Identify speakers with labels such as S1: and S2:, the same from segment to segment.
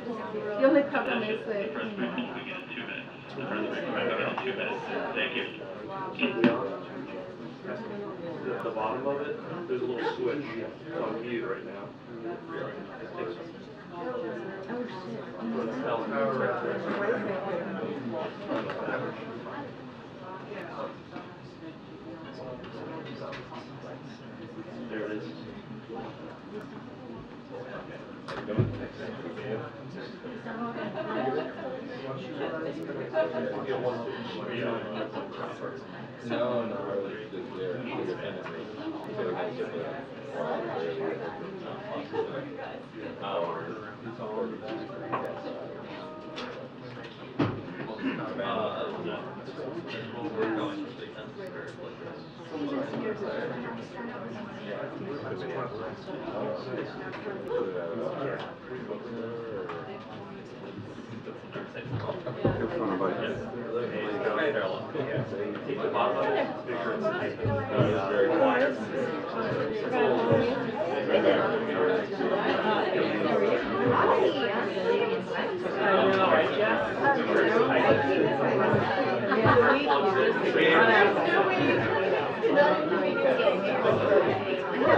S1: The only problem is that,
S2: We get 2 minutes. Further 2 minutes. Thank you.
S3: At the bottom of it, there's a little switch. It's on mute right now. There it is.
S4: No, they're independently. They're going to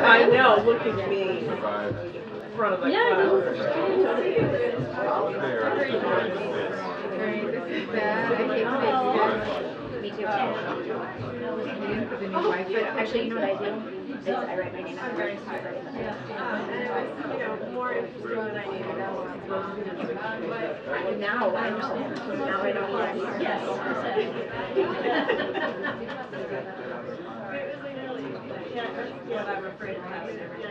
S5: I know, look at me. In front of the
S1: me too. For the new wife, but actually, you know what I do? Is I write my name on very hard.
S5: More interesting than I needed.
S1: Now I understand. Now I don't want to. Yes.
S5: Yeah, I'm afraid of having everything.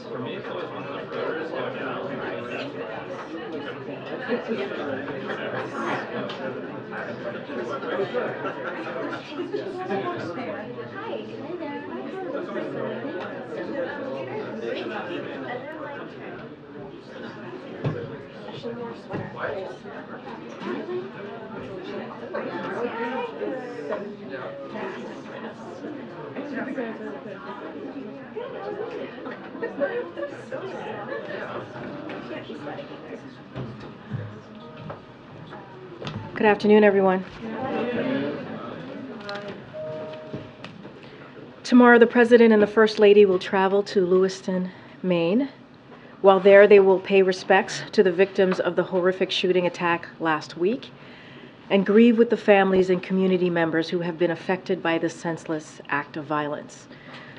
S2: For me, it's always one of the first slow down.
S6: Good afternoon, everyone. Tomorrow, the President and the First Lady will travel to Lewiston, Maine. While there, they will pay respects to the victims of the horrific shooting attack last week and grieve with the families and community members who have been affected by this senseless act of violence.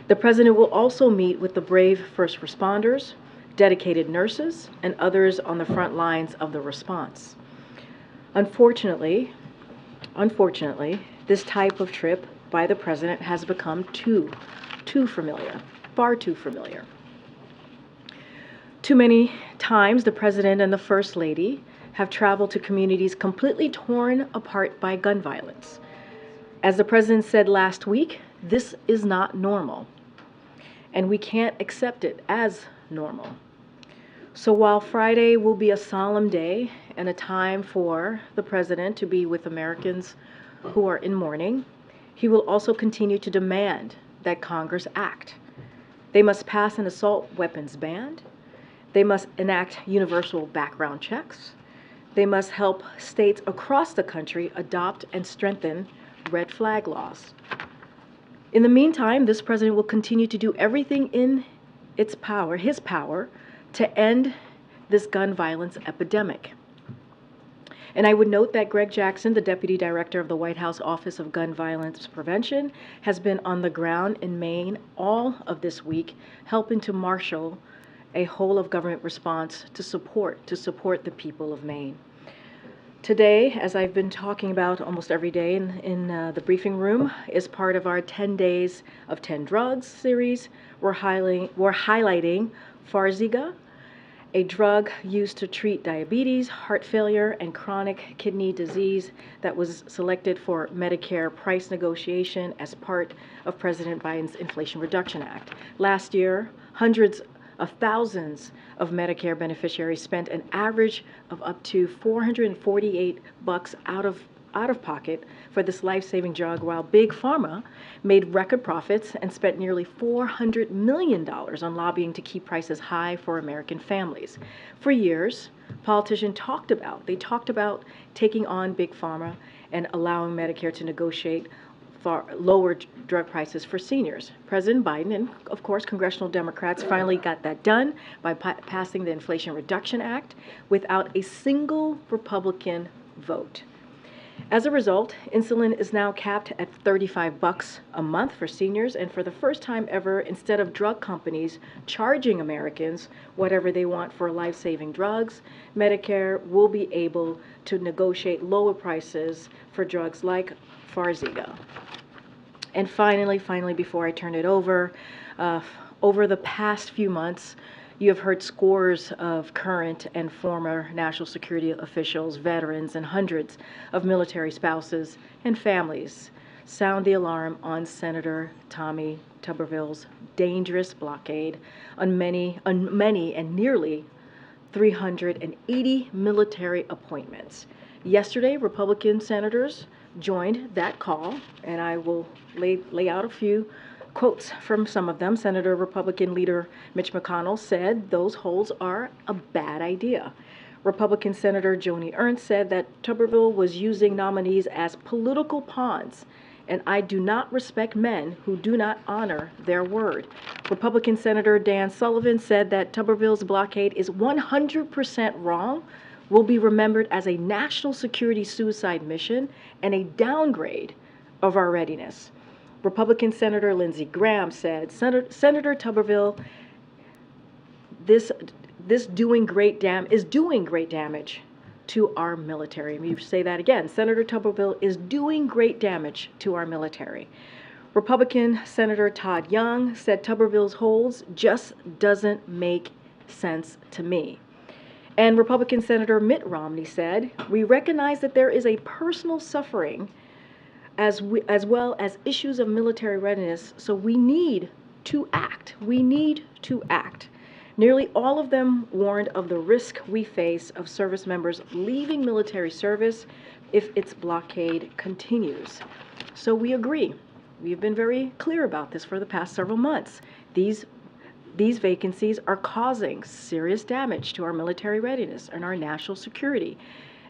S6: The President will also meet with the brave first responders, dedicated nurses, and others on the front lines of the response. Unfortunately, this type of trip by the President has become too familiar, far too familiar. Too many times, the President and the First Lady have traveled to communities completely torn apart by gun violence. As the President said last week, this is not normal, and we can't accept it as normal. So while Friday will be a solemn day and a time for the President to be with Americans who are in mourning, he will also continue to demand that Congress act. They must pass an assault weapons ban. They must enact universal background checks. They must help states across the country adopt and strengthen red flag laws. In the meantime, this President will continue to do everything in his power, to end this gun violence epidemic. And I would note that Greg Jackson, the Deputy Director of the White House Office of Gun Violence Prevention, has been on the ground in Maine all of this week, helping to marshal a whole-of-government response to support the people of Maine. Today, as I've been talking about almost every day in the briefing room, is part of our 10 Days of 10 Drugs series. We're highlighting Farxiga, a drug used to treat diabetes, heart failure, and chronic kidney disease that was selected for Medicare price negotiation as part of President Biden's Inflation Reduction Act. Last year, hundreds of thousands of Medicare beneficiaries spent an average of up to $448 out of out of pocket for this life-saving drug, while Big Pharma made record profits and spent nearly $400 million on lobbying to keep prices high for American families. For years, politicians talked about taking on Big Pharma and allowing Medicare to negotiate for lower drug prices for seniors. President Biden and, of course, congressional Democrats finally got that done by passing the Inflation Reduction Act without a single Republican vote. As a result, insulin is now capped at $35 a month for seniors, and for the first time ever, instead of drug companies charging Americans whatever they want for life-saving drugs, Medicare will be able to negotiate lower prices for drugs like Farxiga. And finally, before I turn it over the past few months, you have heard scores of current and former national security officials, veterans, and hundreds of military spouses and families sound the alarm on Senator Tommy Tuberville's dangerous blockade on many and nearly 380 military appointments. Yesterday, Republican senators joined that call, and I will lay out a few quotes from some of them. Senator Republican leader Mitch McConnell said those holds are a bad idea. Republican Senator Joni Ernst said that Tuberville was using nominees as political pawns, and I do not respect men who do not honor their word. Republican Senator Dan Sullivan said that Tuberville's blockade is 100% wrong, will be remembered as a national security suicide mission, and a downgrade of our readiness. Republican Senator Lindsey Graham said, Senator Tuberville is doing great damage to our military. Let me say that again. Senator Tuberville is doing great damage to our military. Republican Senator Todd Young said Tuberville's holds just doesn't make sense to me. And Republican Senator Mitt Romney said, we recognize that there is a personal suffering as well as issues of military readiness, so we need to act. We need to act. Nearly all of them warned of the risk we face of service members leaving military service if its blockade continues. So we agree. We've been very clear about this for the past several months. These vacancies are causing serious damage to our military readiness and our national security.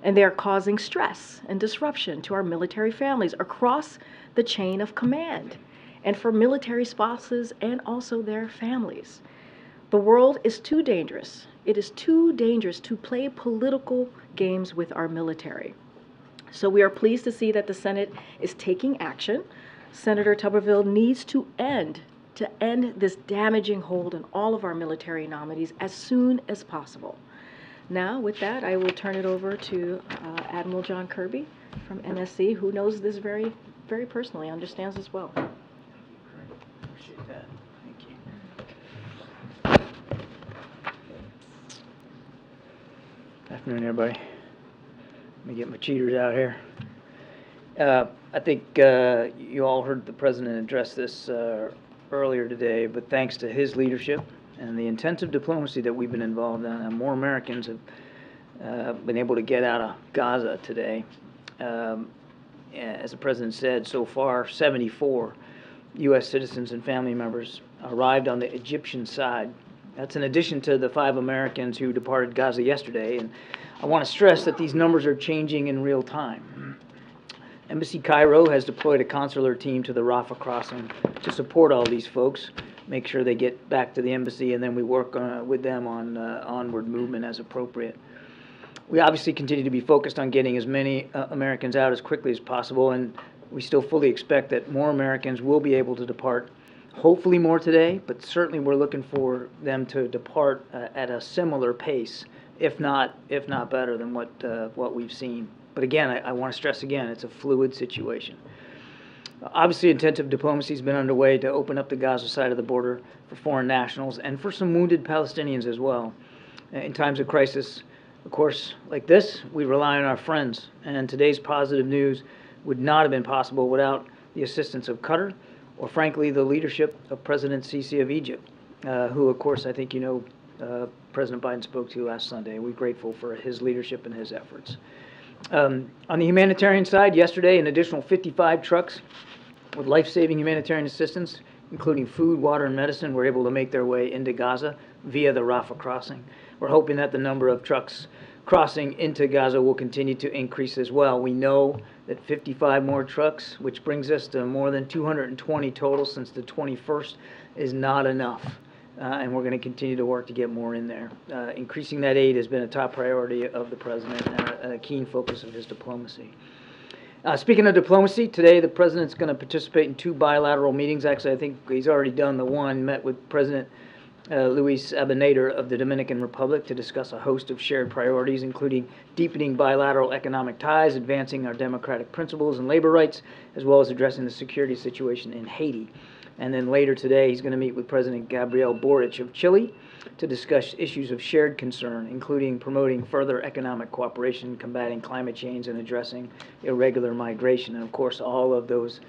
S6: And they are causing stress and disruption to our military families across the chain of command and for military spouses and also their families. The world is too dangerous. It is too dangerous to play political games with our military. So we are pleased to see that the Senate is taking action. Senator Tuberville needs to end this damaging hold on all of our military nominees as soon as possible. Now, with that, I will turn it over to Admiral John Kirby from NSC, who knows this very, very personally, understands as well.
S7: Appreciate that. Thank you. Afternoon, everybody. Let me get my cheaters out here. I think you all heard the President address this earlier today, but thanks to his leadership and the intensive diplomacy that we've been involved in, more Americans have been able to get out of Gaza today. As the President said, so far 74 U.S. citizens and family members arrived on the Egyptian side. That's in addition to the 5 Americans who departed Gaza yesterday, and I want to stress that these numbers are changing in real time. Embassy Cairo has deployed a consular team to the Rafah crossing to support all these folks, make sure they get back to the embassy, and then we work with them on onward movement as appropriate. We obviously continue to be focused on getting as many Americans out as quickly as possible, and we still fully expect that more Americans will be able to depart, hopefully more today, but certainly we're looking for them to depart at a similar pace, if not better than what we've seen. But again, I want to stress again, it's a fluid situation. Obviously, intensive diplomacy has been underway to open up the Gaza side of the border for foreign nationals and for some wounded Palestinians as well. In times of crisis, of course, like this, we rely on our friends, and today's positive news would not have been possible without the assistance of Qatar or, frankly, the leadership of President Sisi of Egypt, who, of course, I think you know President Biden spoke to last Sunday. We're grateful for his leadership and his efforts. On the humanitarian side, yesterday, an additional 55 trucks with life-saving humanitarian assistance, including food, water, and medicine, were able to make their way into Gaza via the Rafah crossing. We're hoping that the number of trucks crossing into Gaza will continue to increase as well. We know that 55 more trucks, which brings us to more than 220 total since the 21st, is not enough. And we're going to continue to work to get more in there. Increasing that aid has been a top priority of the president and a keen focus of his diplomacy. Speaking of diplomacy, today the president's going to participate in 2 bilateral meetings. Actually, I think he's already done the one, met with President Luis Abinader of the Dominican Republic to discuss a host of shared priorities, including deepening bilateral economic ties, advancing our democratic principles and labor rights, as well as addressing the security situation in Haiti. And then later today, he's going to meet with President Gabriel Boric of Chile to discuss issues of shared concern, including promoting further economic cooperation, combating climate change, and addressing irregular migration. And of course, all of those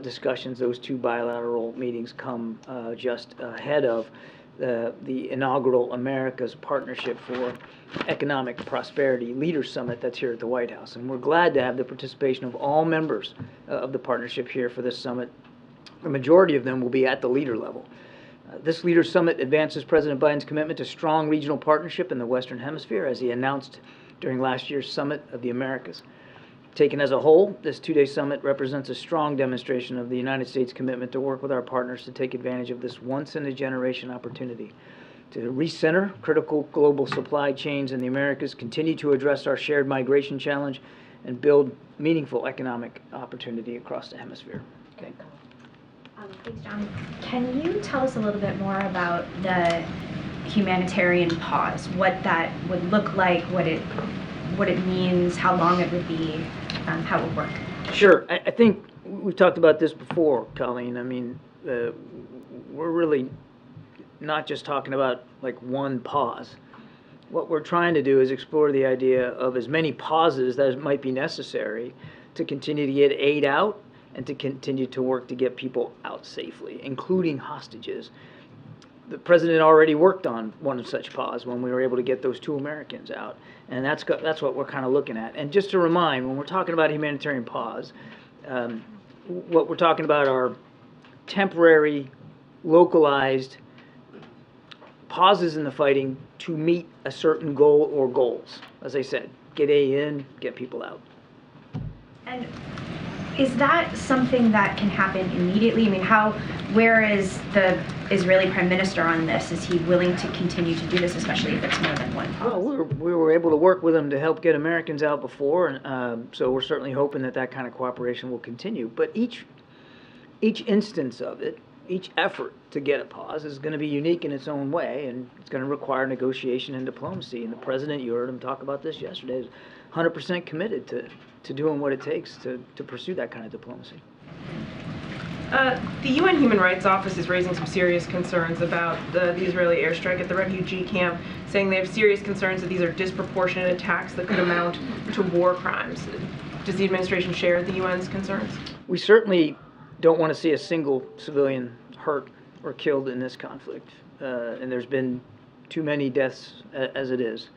S7: discussions, those 2 bilateral meetings, come just ahead of the inaugural America's Partnership for Economic Prosperity Leaders Summit that's here at the White House. And we're glad to have the participation of all members of the partnership here for this summit. The majority of them will be at the leader level. This Leaders Summit advances President Biden's commitment to strong regional partnership in the Western Hemisphere, as he announced during last year's Summit of the Americas. Taken as a whole, this 2-day summit represents a strong demonstration of the United States' commitment to work with our partners to take advantage of this once-in-a-generation opportunity to recenter critical global supply chains in the Americas, continue to address our shared migration challenge, and build meaningful economic opportunity across the hemisphere. Okay.
S1: Thanks, John. Can you tell us a little bit more about the humanitarian pause, what that would look like, what it means, how long it would be, how it would work?
S7: Sure. I think we've talked about this before, Colleen. I mean, we're really not just talking about like one pause. What we're trying to do is explore the idea of as many pauses as might be necessary to continue to get aid out and to continue to work to get people out safely, including hostages. The president already worked on one such pause when we were able to get those 2 Americans out, and that's what we're kind of looking at. And just to remind, when we're talking about a humanitarian pause, what we're talking about are temporary, localized pauses in the fighting to meet a certain goal or goals. As I said, get aid in, get people out.
S1: And is that something that can happen immediately? I mean, where is the Israeli Prime Minister on this? Is he willing to continue to do this, especially if it's more than one pause?
S7: Well, we were able to work with him to help get Americans out before, and so we're certainly hoping that kind of cooperation will continue. But each instance of it, each effort to get a pause is going to be unique in its own way, and it's going to require negotiation and diplomacy. And the president, you heard him talk about this yesterday, is 100% committed to doing what it takes to pursue that kind of diplomacy.
S5: The UN Human Rights Office is raising some serious concerns about the Israeli airstrike at the refugee camp, saying they have serious concerns that these are disproportionate attacks that could amount to war crimes. Does the administration share the UN's concerns?
S7: We certainly don't want to see a single civilian hurt or killed in this conflict, and there's been too many deaths as it is.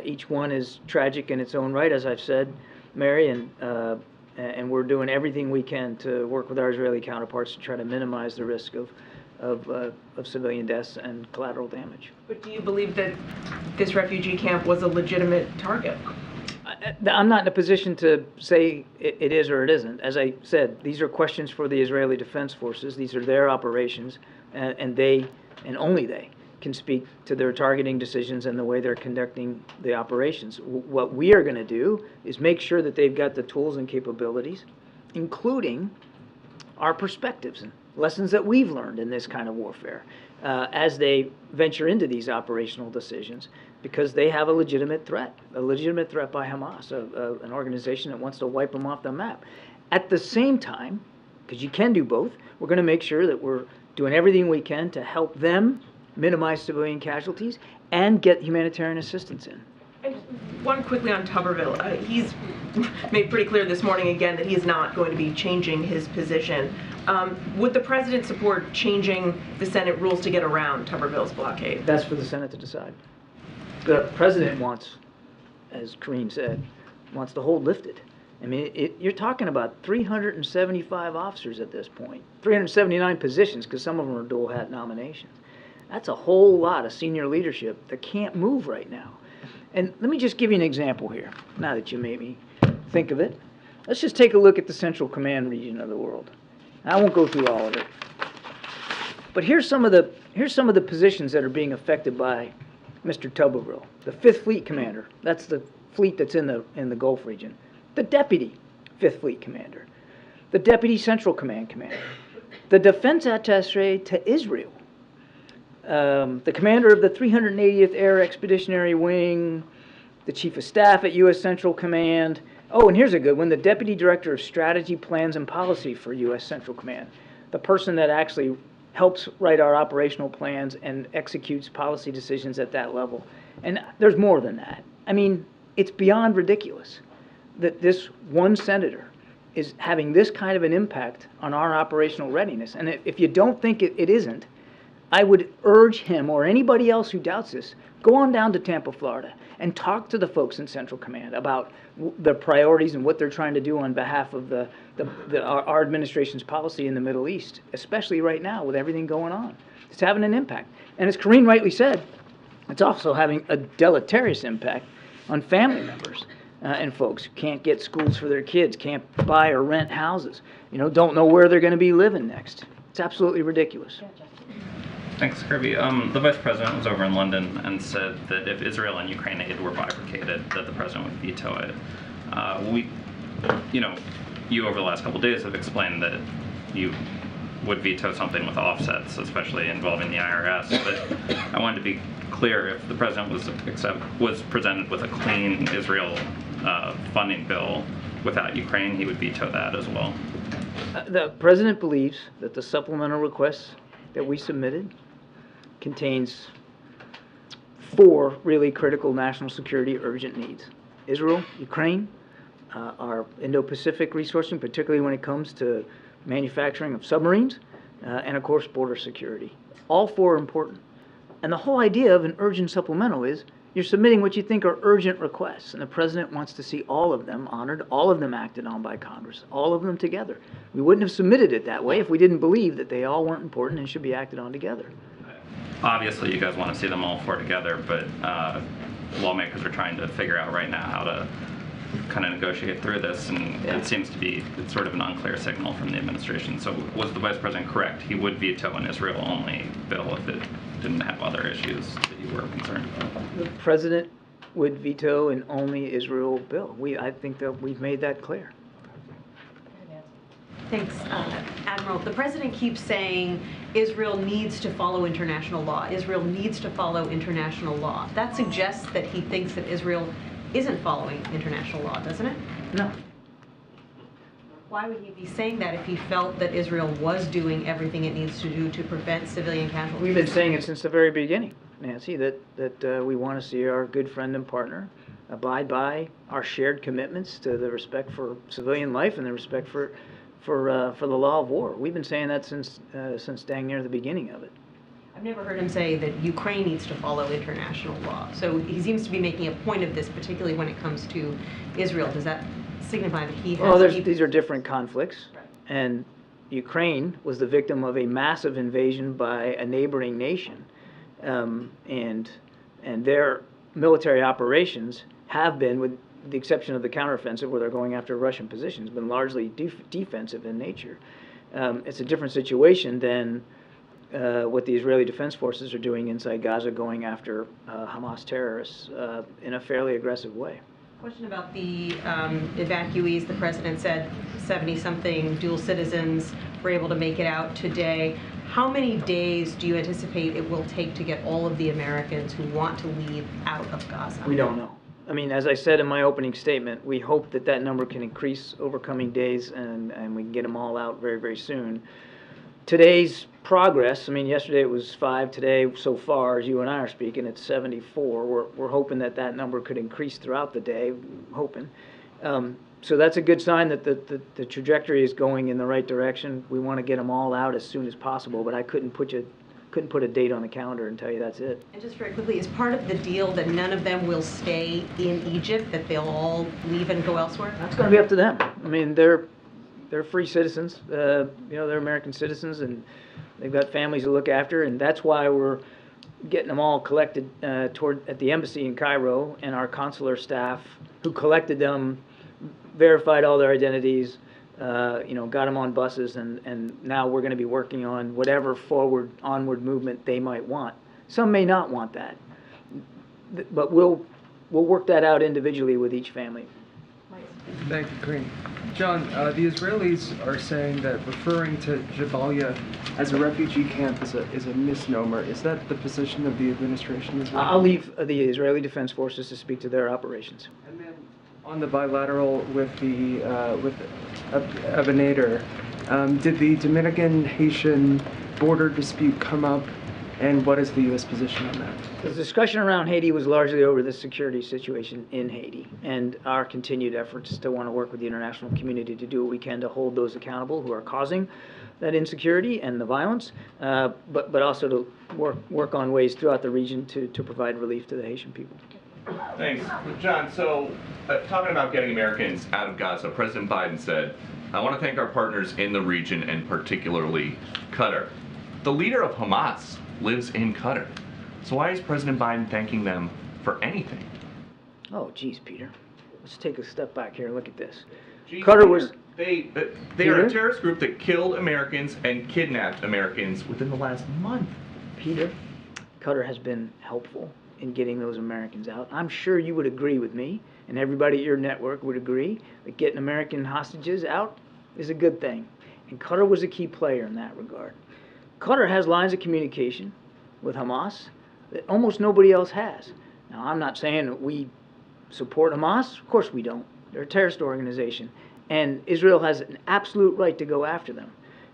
S7: Each one is tragic in its own right, as I've said, Mary, and we're doing everything we can to work with our Israeli counterparts to try to minimize the risk of civilian deaths and collateral damage.
S5: But do you believe that this refugee camp was a legitimate target?
S7: I'm not in a position to say it is or it isn't. As I said, these are questions for the Israeli Defense Forces. These are their operations, and they, and only they, can speak to their targeting decisions and the way they're conducting the operations. What we are going to do is make sure that they've got the tools and capabilities, including our perspectives and lessons that we've learned in this kind of warfare as they venture into these operational decisions, because they have a legitimate threat by Hamas, an organization that wants to wipe them off the map. At the same time, because you can do both, we're going to make sure that we're doing everything we can to help them minimize civilian casualties and get humanitarian assistance in.
S5: And one quickly on Tuberville. He's made pretty clear this morning again that he is not going to be changing his position. Would the president support changing the Senate rules to get around Tuberville's blockade?
S7: That's for the Senate to decide. The president wants, as Karine said, wants the hold lifted. I mean, you're talking about 375 officers at this point, 379 positions, because some of them are dual hat nominations. That's a whole lot of senior leadership that can't move right now. And let me just give you an example here, now that you made me think of it. Let's just take a look at the Central Command region of the world. I won't go through all of it. But here's some of the positions that are being affected by Mr. Tuberville, the 5th Fleet Commander. That's the fleet that's in the Gulf region. The Deputy 5th Fleet Commander. The Deputy Central Command Commander. The Defense Attaché to Israel. The Commander of the 380th Air Expeditionary Wing. The Chief of Staff at U.S. Central Command. Oh, and here's a good one. The Deputy Director of Strategy, Plans, and Policy for U.S. Central Command. The person that actually helps write our operational plans and executes policy decisions at that level. And there's more than that. I mean, it's beyond ridiculous that this one senator is having this kind of an impact on our operational readiness. And if you don't think it isn't, I would urge him or anybody else who doubts this, go on down to Tampa, Florida, and talk to the folks in Central Command about the priorities and what they're trying to do on behalf of our administration's policy in the Middle East, especially right now with everything going on. It's having an impact. And as Karine rightly said, it's also having a deleterious impact on family members and folks who can't get schools for their kids, can't buy or rent houses, don't know where they're going to be living next. It's absolutely ridiculous.
S2: Thanks, Kirby. The Vice President was over in London and said that if Israel and Ukraine aid were bifurcated, that the President would veto it. You over the last couple of days have explained that you would veto something with offsets, especially involving the IRS. But I wanted to be clear, if the President was presented with a clean Israel funding bill without Ukraine, he would veto that as well.
S7: The President believes that the supplemental requests that we submitted contains 4 really critical national security urgent needs: Israel, Ukraine, our Indo-Pacific resourcing, particularly when it comes to manufacturing of submarines, and of course border security. All 4 are important. And the whole idea of an urgent supplemental is you're submitting what you think are urgent requests, and the President wants to see all of them honored, all of them acted on by Congress, all of them together. We wouldn't have submitted it that way if we didn't believe that they all weren't important and should be acted on together.
S2: Obviously, you guys want to see them all 4 together, but lawmakers are trying to figure out right now how to kind of negotiate through this, and it seems to be sort of an unclear signal from the administration. So was the Vice President correct? He would veto an Israel-only bill if it didn't have other issues that you were concerned about?
S7: The President would veto an only Israel bill. I think that we've made that clear.
S8: Thanks, Admiral. The President keeps saying Israel needs to follow international law. Israel needs to follow international law. That suggests that he thinks that Israel isn't following international law, doesn't it?
S7: No.
S8: Why would he be saying that if he felt that Israel was doing everything it needs to do to prevent civilian casualties?
S7: We've been saying it since the very beginning, Nancy, that we want to see our good friend and partner abide by our shared commitments to the respect for civilian life and the respect for the law of war. We've been saying that since dang near the beginning of it.
S8: I've never heard him say that Ukraine needs to follow international law. So he seems to be making a point of this, particularly when it comes to Israel. Does that signify that he has...
S7: Well, these are different conflicts. Right. And Ukraine was the victim of a massive invasion by a neighboring nation. And their military operations have been, with the exception of the counteroffensive where they're going after Russian positions, been largely defensive in nature. It's a different situation than what the Israeli Defense Forces are doing inside Gaza, going after Hamas terrorists in a fairly aggressive way.
S8: Question about the evacuees. The President said 70-something dual citizens were able to make it out today. How many days do you anticipate it will take to get all of the Americans who want to leave out of Gaza?
S7: We don't know. I mean, as I said in my opening statement, we hope that that number can increase over coming days and we can get them all out very, very soon. Today's progress, I mean, yesterday it was 5, today so far, as you and I are speaking, it's 74. We're hoping that that number could increase throughout the day, hoping. So that's a good sign that the trajectory is going in the right direction. We want to get them all out as soon as possible, but I couldn't put you couldn't put a date on the calendar and tell you that's it.
S8: And just very quickly, is part of the deal that none of them will stay in Egypt, that they'll all leave and go elsewhere?
S7: That's going to be up to them. I mean, they're free citizens. You know, they're American citizens, and they've got families to look after, and that's why we're getting them all collected at the embassy in Cairo, and our consular staff who collected them verified all their identities, you know, got them on buses, and now we're going to be working on whatever onward movement they might want. Some may not want that, but we'll work that out individually with each family.
S9: Thank you, Karine. John, the Israelis are saying that referring to Jabalia as a refugee camp is a misnomer. Is that the position of the administration as well?
S7: I'll leave the Israeli Defense Forces to speak to their operations.
S9: And then on the bilateral with the with Evacuator, did the Dominican-Haitian border dispute come up, and what is the U.S. position on that?
S7: The discussion around Haiti was largely over the security situation in Haiti and our continued efforts to want to work with the international community to do what we can to hold those accountable who are causing that insecurity and the violence, but also to work on ways throughout the region to provide relief to the Haitian people.
S10: Thanks. John, so talking about getting Americans out of Gaza, President Biden said, "I want to thank our partners in the region and particularly Qatar." The leader of Hamas lives in Qatar. So why is President Biden thanking them for anything?
S7: Oh, geez, Peter. Let's take a step back here and look at this.
S10: Geez,
S7: Qatar was...
S10: They are a terrorist group that killed Americans and kidnapped Americans within the last month.
S7: Peter, Qatar has been helpful in getting those Americans out. I'm sure you would agree with me, and everybody at your network would agree, that getting American hostages out is a good thing. And Qatar was a key player in that regard. Qatar has lines of communication with Hamas that almost nobody else has. Now, I'm not saying that we support Hamas. Of course we don't. They're a terrorist organization. And Israel has an absolute right to go after them.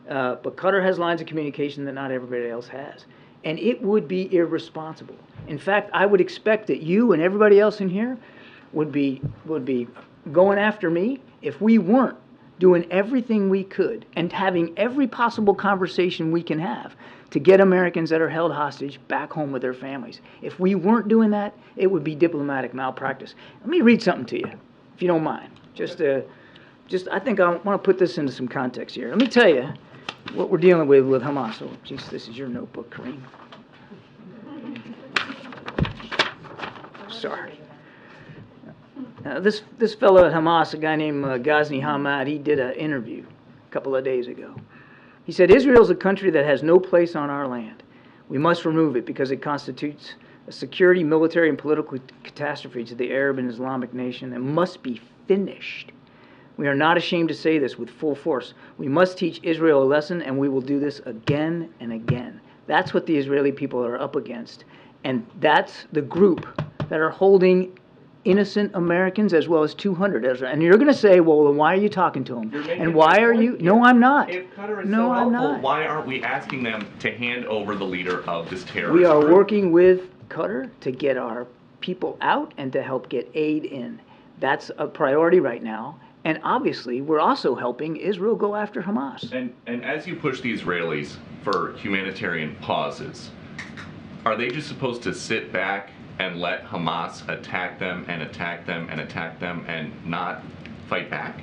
S7: But Qatar has lines of communication that not everybody else has. And it would be irresponsible. In fact, I would expect that you and everybody else in here would be going after me if we weren't doing everything we could and having every possible conversation we can have to get Americans that are held hostage back home with their families. If we weren't doing that, it would be diplomatic malpractice. Let me read something to you, if you don't mind. I think I want to put this into some context here. Let me tell you what we're dealing with Hamas. Oh, geez, this is your notebook, Karine. Sorry. This fellow at Hamas, a guy named Ghazni Hamad, he did an interview a couple of days ago. He said, "Israel's a country that has no place on our land. We must remove it because it constitutes a security, military, and political catastrophe to the Arab and Islamic nation and must be finished. We are not ashamed to say this with full force. We must teach Israel a lesson, and we will do this again and again." That's what the Israeli people are up against. And that's the group that are holding innocent Americans as well as 200. And you're going to say, well, then why are you talking to them? And why are you? No, I'm not.
S10: If Qatar is
S7: no,
S10: so
S7: I'm
S10: helpful,
S7: not.
S10: why aren't we asking them to hand over the leader of this terrorist
S7: We are
S10: group?
S7: working with Qatar to get our people out and to help get aid in. That's a priority right now. And obviously, we're also helping Israel go after Hamas.
S10: And as you push the Israelis for humanitarian pauses, are they just supposed to sit back and let Hamas attack them and attack them and attack them and not fight back?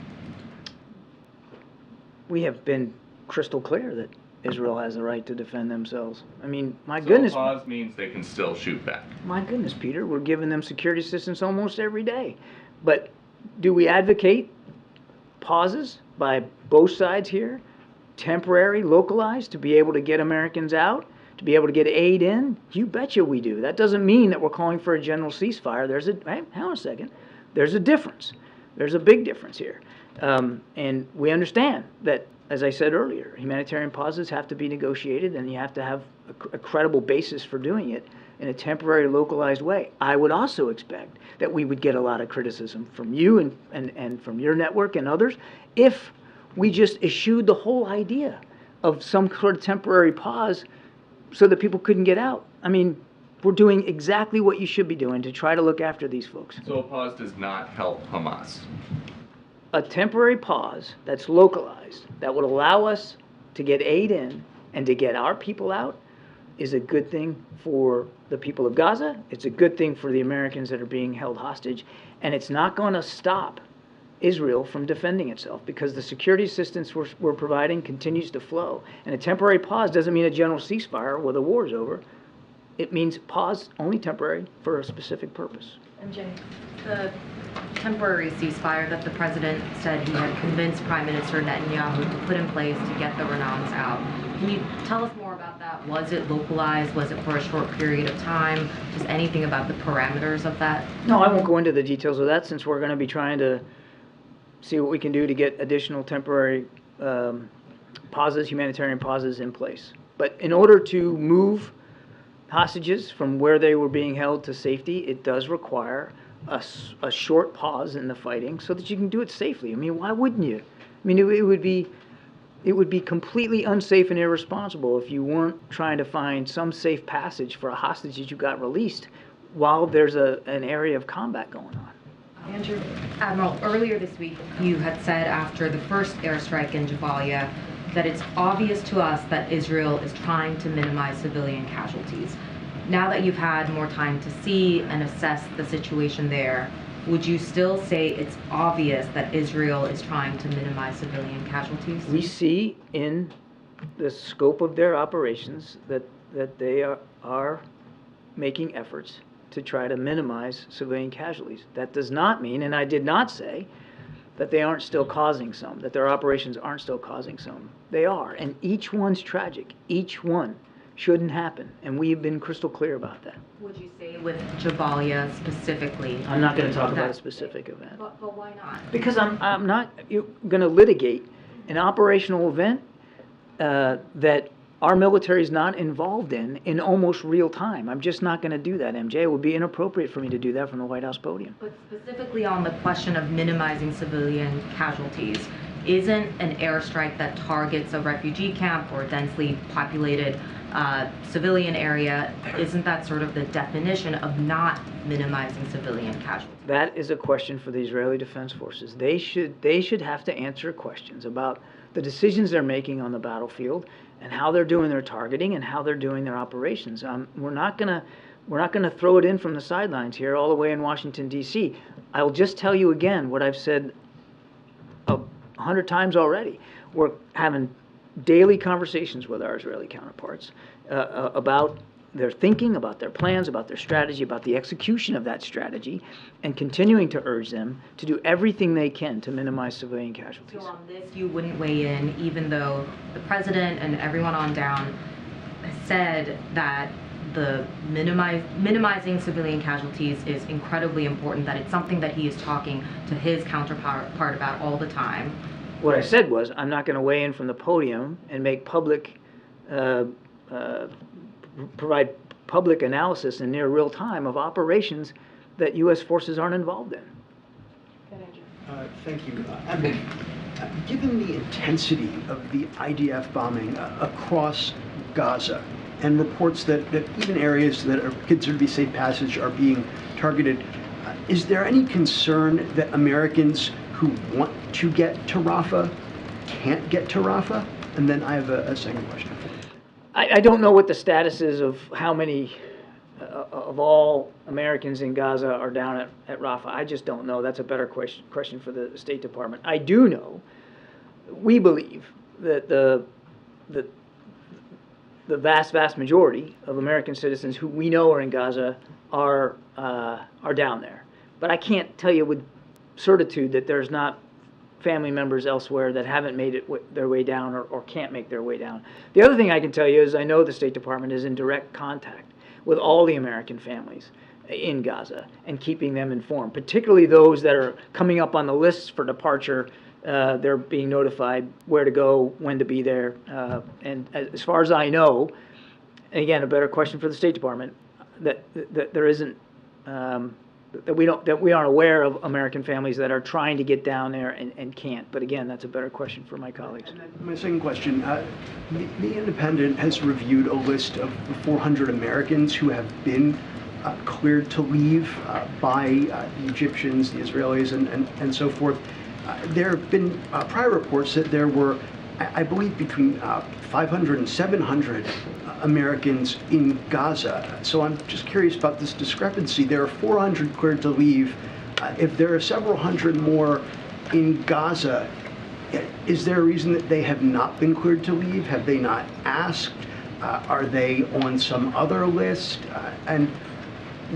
S7: We have been crystal clear that Israel has the right to defend themselves. I mean, my goodness.
S10: So pause means they can still shoot back.
S7: My goodness, Peter, we're giving them security assistance almost every day. But do we advocate pauses by both sides here, temporary, localized, to be able to get Americans out, to be able to get aid in? You betcha we do. That doesn't mean that we're calling for a general ceasefire. Hang on a second. There's a difference. There's a big difference here. And we understand that, as I said earlier, humanitarian pauses have to be negotiated, and you have to have a credible basis for doing it in a temporary, localized way. I would also expect that we would get a lot of criticism from you and from your network and others if we just eschewed the whole idea of some sort of temporary pause so that people couldn't get out. I mean, we're doing exactly what you should be doing to try to look after these folks.
S10: So a pause does not help Hamas?
S7: A temporary pause that's localized, that would allow us to get aid in and to get our people out, is a good thing for the people of Gaza. It's a good thing for the Americans that are being held hostage. And it's not going to stop Israel from defending itself, because the security assistance we're providing continues to flow. And a temporary pause doesn't mean a general ceasefire where the war is over. It means pause, only temporary, for a specific purpose.
S11: MJ, the temporary ceasefire that the president said he had convinced Prime Minister Netanyahu to put in place to get the Renans out. Can you tell us more about that? Was it localized? Was it for a short period of time? Just anything about the parameters of that?
S7: No, I won't go into the details of that, since we're going to be trying to see what we can do to get additional temporary pauses, humanitarian pauses in place. But in order to move hostages from where they were being held to safety, it does require a short pause in the fighting so that you can do it safely. I mean, why wouldn't you? I mean, it would be completely unsafe and irresponsible if you weren't trying to find some safe passage for a hostage that you got released while there's an area of combat going on.
S11: Andrew, Admiral, earlier this week you had said after the first airstrike in Jabalia that it's obvious to us that Israel is trying to minimize civilian casualties. Now that you've had more time to see and assess the situation there, would you still say it's obvious that Israel is trying to minimize civilian casualties?
S7: We see in the scope of their operations that they are making efforts to try to minimize civilian casualties. That does not mean, and I did not say, that they aren't still causing some, that their operations aren't still causing some. They are, and each one's tragic. Each one shouldn't happen, and we have been crystal clear about that.
S11: Would you say with Jabalia specifically?
S7: I'm not going to talk about a specific event.
S11: But why not?
S7: Because I'm not going to litigate an operational event that our military is not involved in almost real time. I'm just not going to do that, MJ. It would be inappropriate for me to do that from the White House podium.
S11: But specifically on the question of minimizing civilian casualties, isn't an airstrike that targets a refugee camp or a densely populated civilian area, isn't that sort of the definition of not minimizing civilian casualties?
S7: That is a question for the Israeli Defense Forces. They should have to answer questions about the decisions they're making on the battlefield and how they're doing their targeting and how they're doing their operations. We're not gonna throw it in from the sidelines here all the way in Washington, D.C. I'll just tell you again what I've said 100 times already. We're having daily conversations with our Israeli counterparts about their thinking, about their plans, about their strategy, about the execution of that strategy, and continuing to urge them to do everything they can to minimize civilian casualties.
S11: So on this, you wouldn't weigh in, even though the president and everyone on down said that the minimizing civilian casualties is incredibly important, that it's something that he is talking to his counterpart about all the time.
S7: What I said was, I'm not going to weigh in from the podium and make public, provide public analysis in near real time of operations that U.S. forces aren't involved in.
S12: Thank you. Given the intensity of the IDF bombing across Gaza and reports that even areas that are considered to be safe passage are being targeted, is there any concern that Americans who want to get to Rafah can't get to Rafah? And then I have a second question.
S7: I don't know what the status is of how many of all Americans in Gaza are down at Rafah. I just don't know. That's a better question for the State Department. I do know, we believe that the vast majority of American citizens who we know are in Gaza are down there. But I can't tell you with certitude that there's not family members elsewhere that haven't made it their way down or can't make their way down. The other thing I can tell you is I know the State Department is in direct contact with all the American families in Gaza and keeping them informed, particularly those that are coming up on the lists for departure. They're being notified where to go, when to be there. And as far as I know, and again, a better question for the State Department, that there isn't, that we aren't aware of American families that are trying to get down there and can't. But again, that's a better question for my colleagues.
S12: And then my second question, the Independent has reviewed a list of 400 Americans who have been cleared to leave by the Egyptians, the Israelis, and so forth. There have been prior reports that there were, I believe, between 500 and 700 Americans in Gaza. So I'm just curious about this discrepancy. There are 400 cleared to leave. If there are several hundred more in Gaza, is there a reason that they have not been cleared to leave? Have they not asked? Are they on some other list? And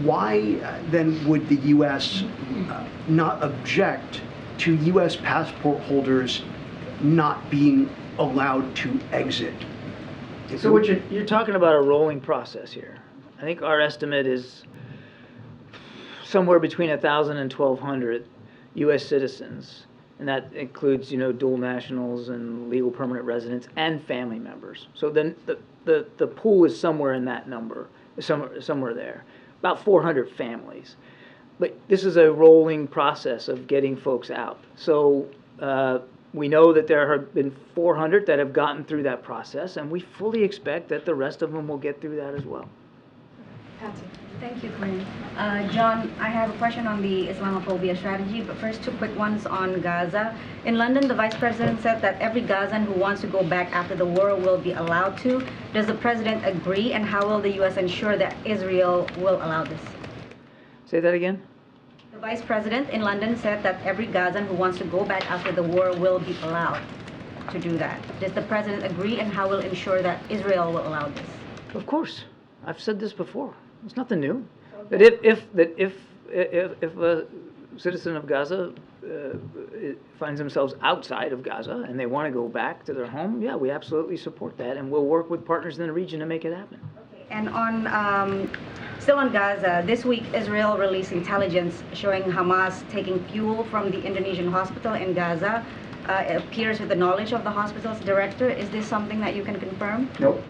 S12: why then would the U.S. Not object to U.S. passport holders not being allowed to exit?
S7: So what you're talking about a rolling process here. I think our estimate is somewhere between 1,000 and 1,200 U.S. citizens, and that includes, dual nationals and legal permanent residents and family members. So then the pool is somewhere in that number, somewhere there, about 400 families. But this is a rolling process of getting folks out. So we know that there have been 400 that have gotten through that process, and we fully expect that the rest of them will get through that as well.
S1: Patsy.
S13: Thank you, Karine. John, I have a question on the Islamophobia strategy, but first 2 quick ones on Gaza. In London, the Vice President said that every Gazan who wants to go back after the war will be allowed to. Does the President agree, and how will the U.S. ensure that Israel will allow this?
S7: Say that again?
S13: The Vice President in London said that every Gazan who wants to go back after the war will be allowed to do that. Does the President agree, and how will ensure that Israel will allow this?
S7: Of course. I've said this before. It's nothing new. That if a citizen of Gaza finds themselves outside of Gaza and they want to go back to their home, yeah, we absolutely support that, and we'll work with partners in the region to make it happen.
S13: Okay. And on still on Gaza, this week Israel released intelligence showing Hamas taking fuel from the Indonesian hospital in Gaza. It appears with the knowledge of the hospital's director. Is this something that you can confirm?
S7: Nope.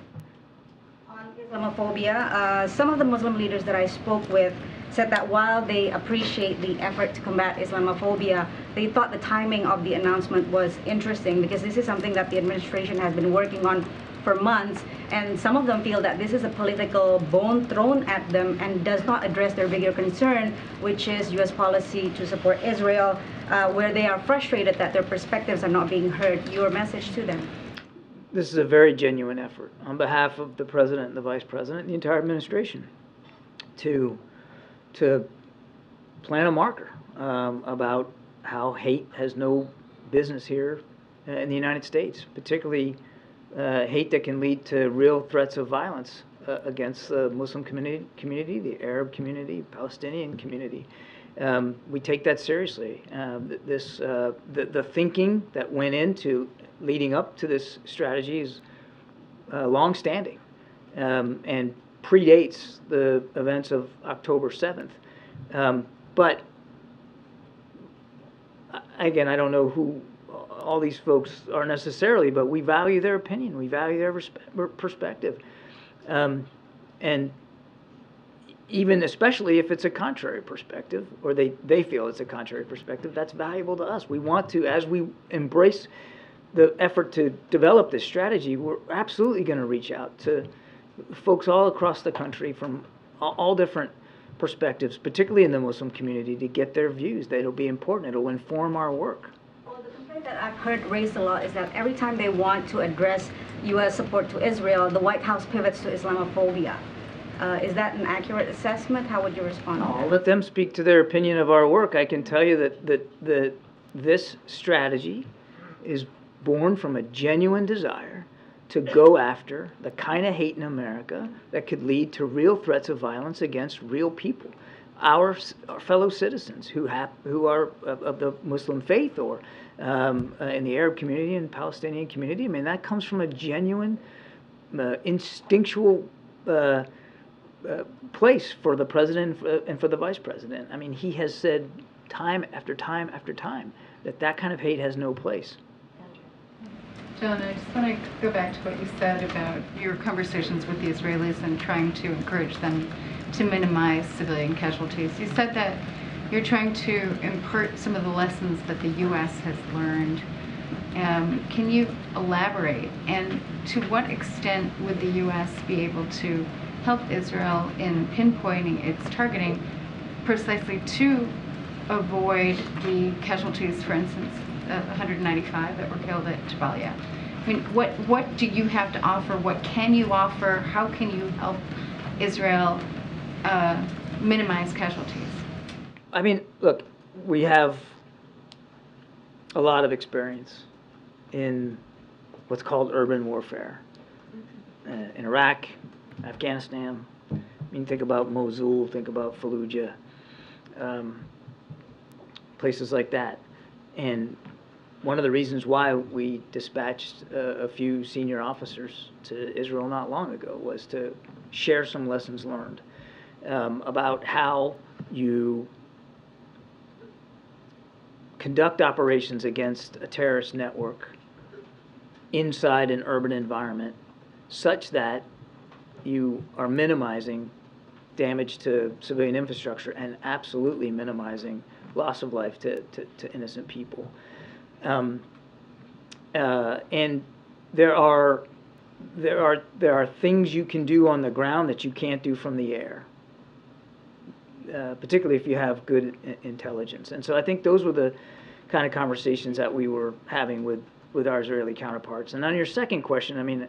S13: Islamophobia. Some of the Muslim leaders that I spoke with said that while they appreciate the effort to combat Islamophobia, they thought the timing of the announcement was interesting because this is something that the administration has been working on for months, and some of them feel that this is a political bone thrown at them and does not address their bigger concern, which is U.S. policy to support Israel, where they are frustrated that their perspectives are not being heard. Your message to them?
S7: This is a very genuine effort on behalf of the President and the Vice President and the entire administration to plant a marker about how hate has no business here in the United States, particularly hate that can lead to real threats of violence against the Muslim community, the Arab community, Palestinian community. We take that seriously. The thinking that went into leading up to this strategy is long-standing and predates the events of October 7th. But again, I don't know who all these folks are necessarily, but we value their opinion. We value their perspective. And even especially if it's a contrary perspective, or they feel it's a contrary perspective, that's valuable to us. We want to, as we embrace the effort to develop this strategy, we're absolutely going to reach out to folks all across the country from all different perspectives, particularly in the Muslim community, to get their views. That'll be important. It'll inform our work.
S13: Well, the complaint that I've heard raised a lot is that every time they want to address U.S. support to Israel, the White House pivots to Islamophobia. Is that an accurate assessment? How would you respond to that?
S7: I'll let them speak to their opinion of our work. I can tell you that this strategy is born from a genuine desire to go after the kind of hate in America that could lead to real threats of violence against real people, our fellow citizens who are of the Muslim faith or in the Arab community and Palestinian community. I mean, that comes from a genuine, instinctual place for the president and for the vice president. I mean, he has said time after time after time that kind of hate has no place.
S14: John, I just want to go back to what you said about your conversations with the Israelis and trying to encourage them to minimize civilian casualties. You said that you're trying to impart some of the lessons that the U.S. has learned. Can you elaborate? And to what extent would the U.S. be able to help Israel in pinpointing its targeting precisely to avoid the casualties, for instance, of 195 that were killed at Jabalia? I mean, what do you have to offer? What can you offer? How can you help Israel minimize casualties?
S7: I mean, look, we have a lot of experience in what's called urban warfare. In Iraq, Afghanistan, I mean, think about Mosul, think about Fallujah, places like that. And one of the reasons why we dispatched a few senior officers to Israel not long ago was to share some lessons learned about how you conduct operations against a terrorist network inside an urban environment such that you are minimizing damage to civilian infrastructure and absolutely minimizing loss of life to innocent people. And there are things you can do on the ground that you can't do from the air, particularly if you have good intelligence. And so I think those were the kind of conversations that we were having with our Israeli counterparts. And on your second question, I mean,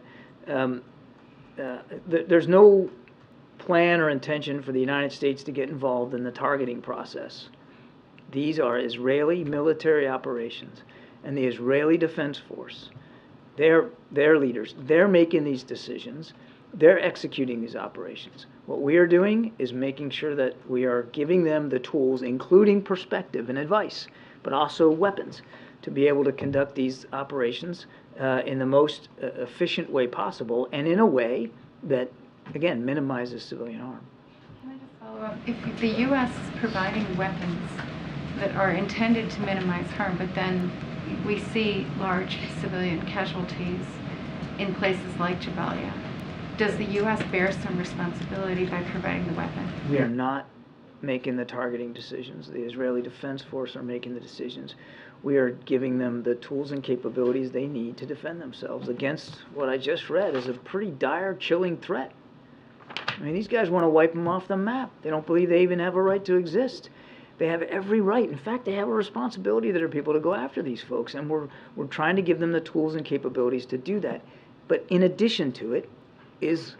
S7: there's no plan or intention for the United States to get involved in the targeting process. These are Israeli military operations, and the Israeli Defense Force, they're leaders. They're making these decisions. They're executing these operations. What we are doing is making sure that we are giving them the tools, including perspective and advice, but also weapons, to be able to conduct these operations in the most efficient way possible and in a way that, again, minimizes civilian harm.
S14: Can I just follow up? If the U.S. is providing weapons that are intended to minimize harm, but then we see large civilian casualties in places like Jabalia, does the U.S. bear some responsibility by providing the weapon?
S7: We are not making the targeting decisions. The Israeli Defense Force are making the decisions. We are giving them the tools and capabilities they need to defend themselves against what I just read as a pretty dire, chilling threat. I mean, these guys want to wipe them off the map. They don't believe they even have a right to exist. They have every right. In fact, they have a responsibility that are people to go after these folks, and we're trying to give them the tools and capabilities to do that. But in addition to it is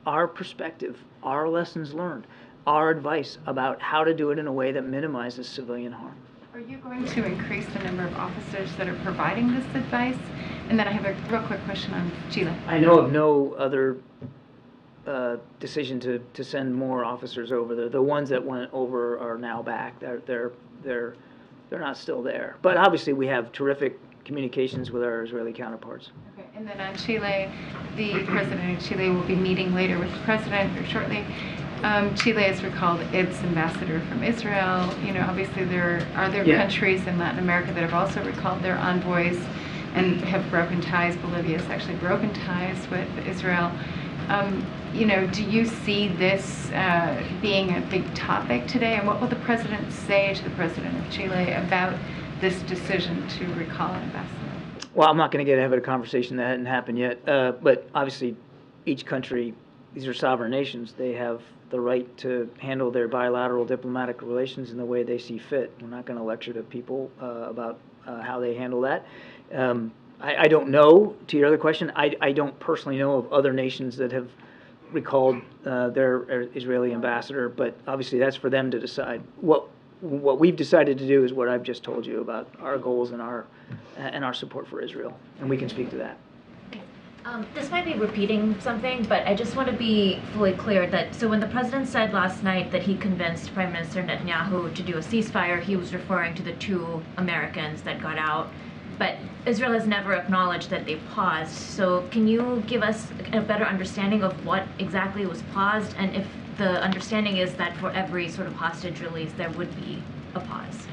S7: our perspective, our lessons learned, our advice about how to do it in a way that minimizes civilian harm.
S14: Are you going to increase the number of officers that are providing this advice? And then I have a real quick question on Chile.
S7: I know of no other decision to send more officers over there. The ones that went over are now back. They're not still there. But obviously we have terrific communications with our Israeli counterparts.
S14: Okay, and then on Chile, the president of Chile will be meeting later with the president or shortly. Chile has recalled its ambassador from Israel. You know, obviously there are countries in Latin America that have also recalled their envoys and have broken ties. Bolivia has actually broken ties with Israel. You know, do you see this being a big topic today? And what will the president say to the president of Chile about this decision to recall an ambassador?
S7: Well, I'm not going to get ahead of a conversation that hadn't happened yet. But obviously, each country, these are sovereign nations. They have the right to handle their bilateral diplomatic relations in the way they see fit. We're not going to lecture to people about how they handle that. I don't know, to your other question, I don't personally know of other nations that have recalled their Israeli ambassador, but obviously that's for them to decide. What we've decided to do is what I've just told you about our goals and our support for Israel, and we can speak to that.
S15: This might be repeating something, but I just want to be fully clear that, so when the president said last night that he convinced Prime Minister Netanyahu to do a ceasefire, he was referring to the 2 Americans that got out. But Israel has never acknowledged that they paused. So can you give us a better understanding of what exactly was paused, and if the understanding is that for every sort of hostage release there would be a pause?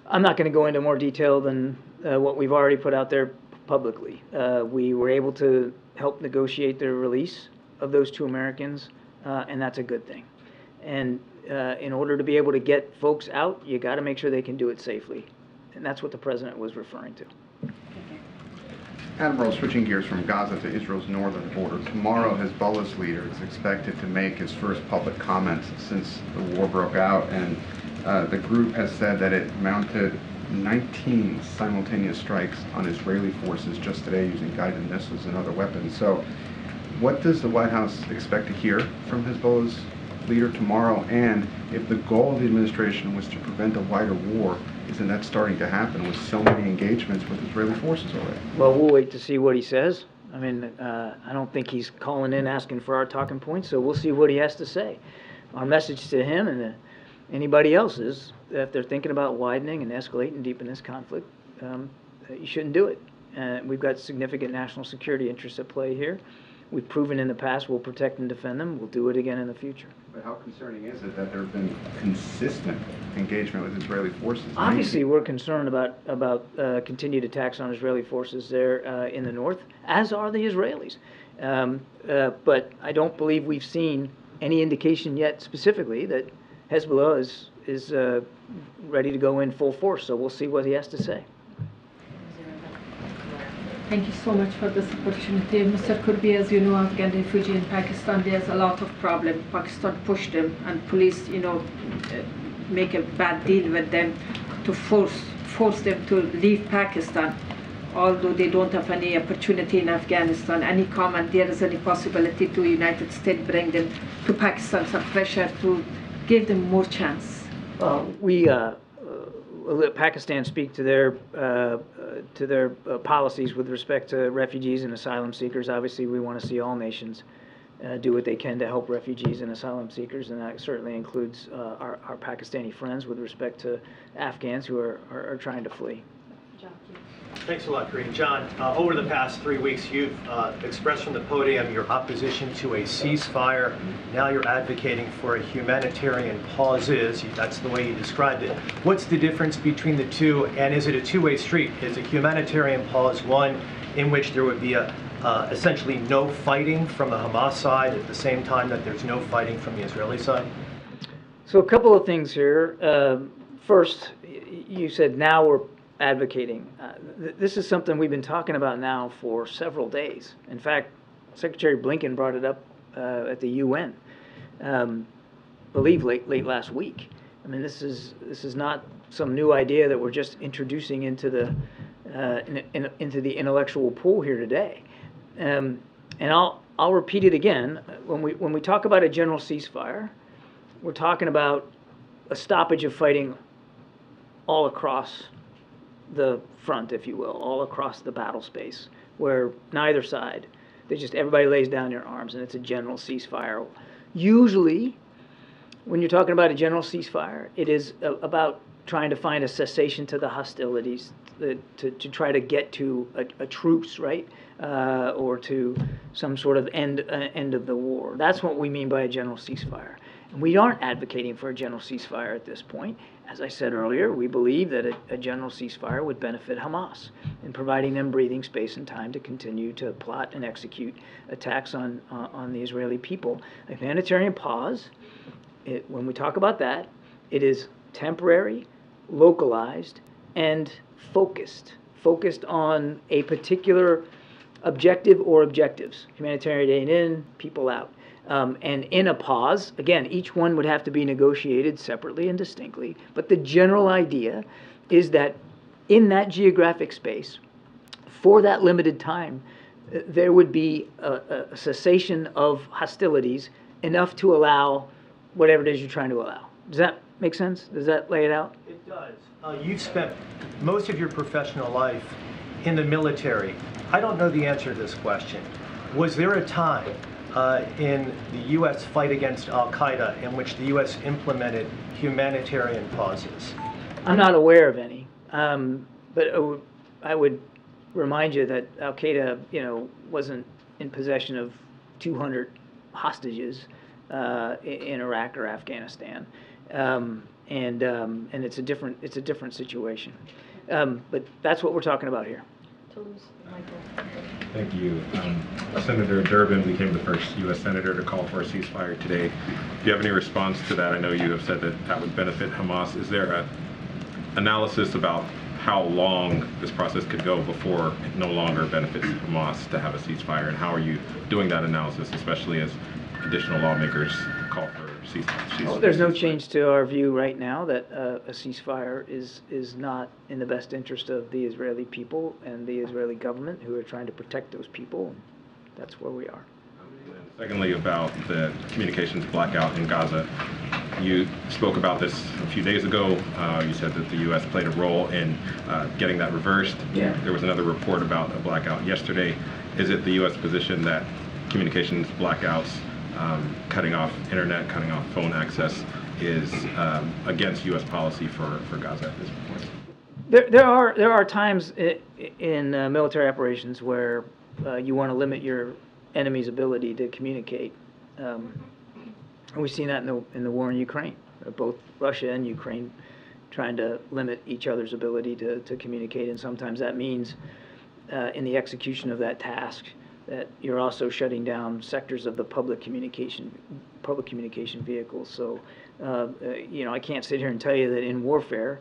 S7: I'm not going to go into more detail than what we've already put out there publicly. We were able to help negotiate the release of those 2 Americans, and that's a good thing. And in order to be able to get folks out, you got to make sure they can do it safely. And that's what the president was referring to.
S16: Admiral, switching gears from Gaza to Israel's northern border, tomorrow Hezbollah's leader is expected to make his first public comments since the war broke out, and the group has said that it mounted 19 simultaneous strikes on Israeli forces just today using guided missiles and other weapons. So what does the White House expect to hear from Hezbollah's leader tomorrow? And if the goal of the administration was to prevent a wider war, isn't that starting to happen with so many engagements with Israeli forces already?
S7: Well, we'll wait to see what he says. I mean, I don't think he's calling in asking for our talking points, so we'll see what he has to say. Our message to him and anybody else is that if they're thinking about widening and escalating deep in this conflict, you shouldn't do it. We've got significant national security interests at play here. We've proven in the past we'll protect and defend them. We'll do it again in the future.
S16: But how concerning is it that there have been consistent engagement with Israeli forces?
S7: Obviously, we're concerned about continued attacks on Israeli forces there in the north, as are the Israelis. But I don't believe we've seen any indication yet specifically that Hezbollah is ready to go in full force. So we'll see what he has to say.
S17: Thank you so much for this opportunity. Mr. Kirby, as you know, Afghan refugee in Pakistan, there's a lot of problem. Pakistan pushed them and police, make a bad deal with them to force them to leave Pakistan, although they don't have any opportunity in Afghanistan. Any comment, there is any possibility to United States bring them to Pakistan, some pressure to give them more chance?
S7: We let Pakistan speak to their policies with respect to refugees and asylum seekers. Obviously, we want to see all nations do what they can to help refugees and asylum seekers, and that certainly includes our Pakistani friends with respect to Afghans who are trying to flee.
S18: Thanks a lot, Karine. John, over the past 3 weeks, you've expressed from the podium your opposition to a ceasefire. Now you're advocating for a humanitarian pause. That's the way you described it. What's the difference between the two, and is it a two-way street? Is a humanitarian pause one in which there would be essentially no fighting from the Hamas side at the same time that there's no fighting from the Israeli side?
S7: So a couple of things here. First, you said now we're advocating. This is something we've been talking about now for several days. In fact, Secretary Blinken brought it up at the UN, believe late last week. I mean, this is not some new idea that we're just introducing into the intellectual pool here today. And I'll repeat it again. When we talk about a general ceasefire, we're talking about a stoppage of fighting all across the front, if you will, all across the battle space, where neither side, everybody lays down their arms, and it's a general ceasefire. Usually, when you're talking about a general ceasefire, it is about trying to find a cessation to the hostilities, to try to get to a truce, right, or to some sort of end of the war. That's what we mean by a general ceasefire. And we aren't advocating for a general ceasefire at this point. As I said earlier, we believe that a general ceasefire would benefit Hamas in providing them breathing space and time to continue to plot and execute attacks on the Israeli people. A humanitarian pause, when we talk about that, it is temporary, localized, and focused on a particular objective or objectives. Humanitarian aid in, people out. And in a pause, again, each one would have to be negotiated separately and distinctly, but the general idea is that in that geographic space, for that limited time, there would be a cessation of hostilities enough to allow whatever it is you're trying to allow. Does that make sense? Does that lay it out?
S18: It does. You've spent most of your professional life in the military. I don't know the answer to this question. Was there a time in the U.S. fight against al-Qaeda in which the U.S. implemented humanitarian pauses?
S7: I'm not aware of any, but I would remind you that al-Qaeda, wasn't in possession of 200 hostages in Iraq or Afghanistan, and it's a different situation. But that's what we're talking about here.
S19: Thank you. Senator Durbin became the first U.S. Senator to call for a ceasefire today. Do you have any response to that? I know you have said that would benefit Hamas. Is there an analysis about how long this process could go before it no longer benefits Hamas to have a ceasefire? And how are you doing that analysis, especially as additional lawmakers call for ceasefire?
S7: Well, there's no change to our view right now that a ceasefire is not in the best interest of the Israeli people and the Israeli government, who are trying to protect those people. That's where we are.
S19: Secondly, about the communications blackout in Gaza. You spoke about this a few days ago. You said that the U.S. played a role in getting that reversed.
S7: Yeah.
S19: There was another report about a blackout yesterday. Is it the U.S. position that communications blackouts, cutting off internet, cutting off phone access, is against U.S. policy for Gaza at this point?
S7: There are times in military operations where you want to limit your enemy's ability to communicate. And we've seen that in the war in Ukraine. Both Russia and Ukraine trying to limit each other's ability to communicate, and sometimes that means in the execution of that task that you're also shutting down sectors of the public communication vehicles. So, I can't sit here and tell you that in warfare,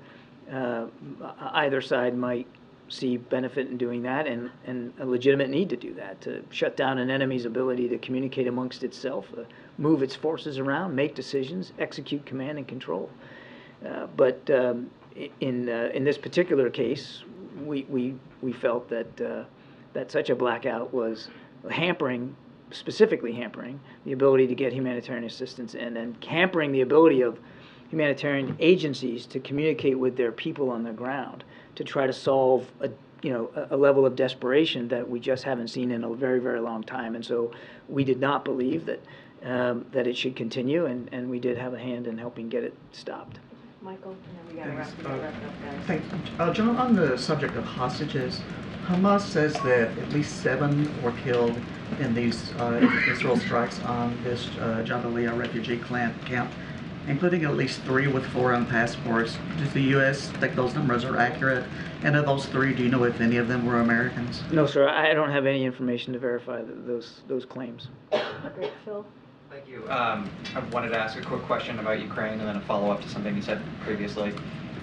S7: either side might see benefit in doing that and a legitimate need to do that, to shut down an enemy's ability to communicate amongst itself, move its forces around, make decisions, execute command and control. But in this particular case, we felt that such a blackout was specifically hampering the ability to get humanitarian assistance and hampering the ability of humanitarian agencies to communicate with their people on the ground to try to solve a level of desperation that we just haven't seen in a very, very long time. And so we did not believe that it should continue, and we did have a hand in helping get it stopped.
S6: Michael, and then we got to wrap it up, guys.
S20: Thanks. John, on the subject of hostages, Hamas says that at least 7 were killed in these Israel strikes on this Jabalia refugee camp, including at least 3 with foreign passports. Does the U.S. think those numbers are accurate? And of those 3, do you know if any of them were Americans?
S7: No, sir. I don't have any information to verify those claims.
S6: Great, Phil.
S21: Thank you. I wanted to ask a quick question about Ukraine and then a follow-up to something you said previously.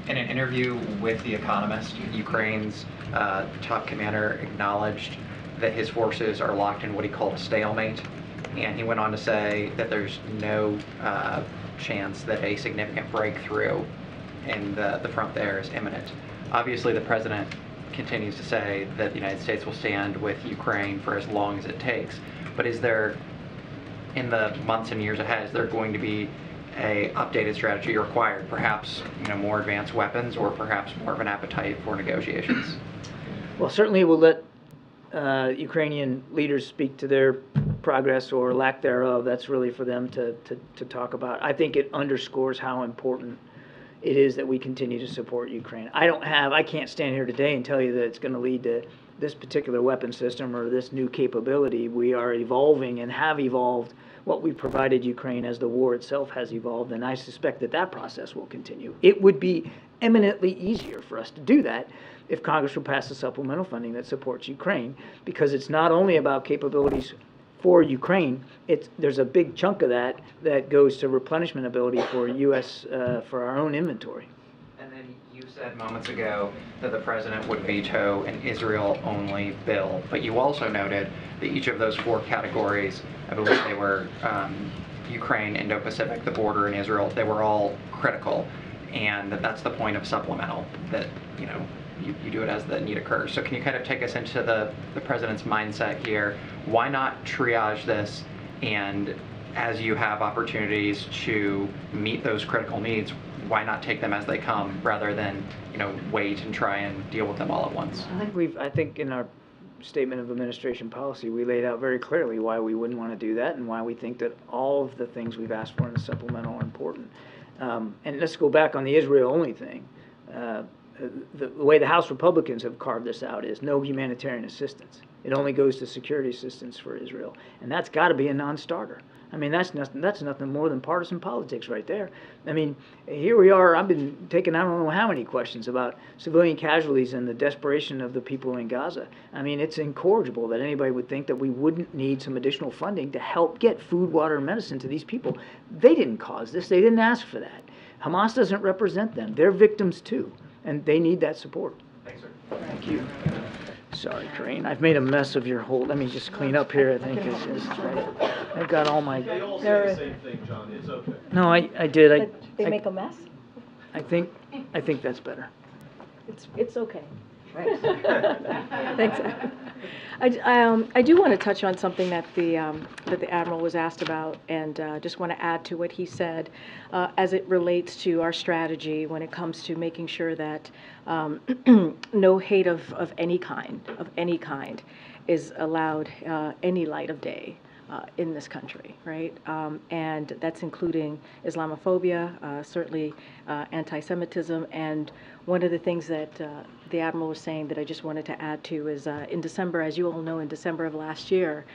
S21: In an interview with The Economist, Ukraine's top commander acknowledged that his forces are locked in what he called a stalemate, and he went on to say that there's no chance that a significant breakthrough in the front there is imminent. Obviously, the president continues to say that the United States will stand with Ukraine for as long as it takes, but is there, in the months and years ahead, is there going to be a updated strategy required, perhaps more advanced weapons, or perhaps more of an appetite for negotiations?
S7: Well, certainly we'll let Ukrainian leaders speak to their progress or lack thereof. That's really for them to talk about. I think it underscores how important it is that we continue to support Ukraine. I can't stand here today and tell you that it's going to lead to this particular weapon system or this new capability. We are evolving and have evolved what we provided Ukraine as the war itself has evolved, and I suspect that process will continue. It would be eminently easier for us to do that if Congress would pass a supplemental funding that supports Ukraine, because it's not only about capabilities for Ukraine, there's a big chunk of that goes to replenishment ability for U.S. For our own inventory.
S21: And then you said moments ago that the president would veto an Israel-only bill, but you also noted that each of those 4 categories, I believe they were Ukraine, Indo-Pacific, the border, and Israel, they were all critical, and that's the point of supplemental, that you do it as the need occurs. So can you kind of take us into the president's mindset here? Why not triage this, and as you have opportunities to meet those critical needs, why not take them as they come rather than wait and try and deal with them all at once?
S7: I think in our statement of administration policy, we laid out very clearly why we wouldn't want to do that and why we think that all of the things we've asked for in the supplemental are important. And let's go back on the Israel-only thing. The way the House Republicans have carved this out is no humanitarian assistance. It only goes to security assistance for Israel, and that's got to be a non-starter. I mean, that's nothing more than partisan politics right there. I mean, here we are. I've been taking I don't know how many questions about civilian casualties and the desperation of the people in Gaza. I mean, it's incorrigible that anybody would think that we wouldn't need some additional funding to help get food, water, and medicine to these people. They didn't cause this. They didn't ask for that. Hamas doesn't represent them. They're victims too, and they need that support.
S21: Thanks, sir.
S7: Thank you. Sorry, Karine. I've made a mess of your whole. Let me just clean up here. I think is right. I've got all my.
S18: They all say the same thing, John. It's okay.
S7: No, I did.
S6: They make a mess?
S7: I think that's better.
S6: It's okay. Right. Thanks. I do want to touch on something that the Admiral was asked about, and just want to add to what he said as it relates to our strategy when it comes to making sure that no hate of any kind is allowed any light of day in this country, right? And that's including Islamophobia, certainly anti-Semitism, and one of the things that the Admiral was saying that I just wanted to add to is in December, as you all know, in December of last year,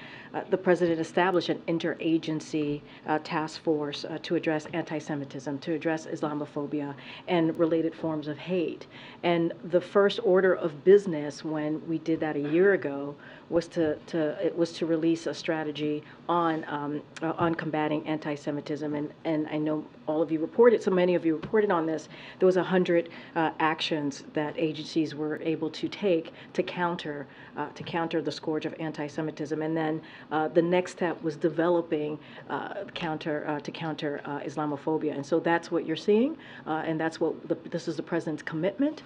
S6: the President established an interagency task force to address anti-Semitism, to address Islamophobia and related forms of hate. And the first order of business when we did that a year ago was to release a strategy on combating anti-Semitism. And I know all of you reported, so many of you reported on this. There was 100 actions that agencies were able to take to counter the scourge of anti-Semitism. And then the next step was developing to counter Islamophobia. And so that's what you're seeing, and that's what this is the President's commitment.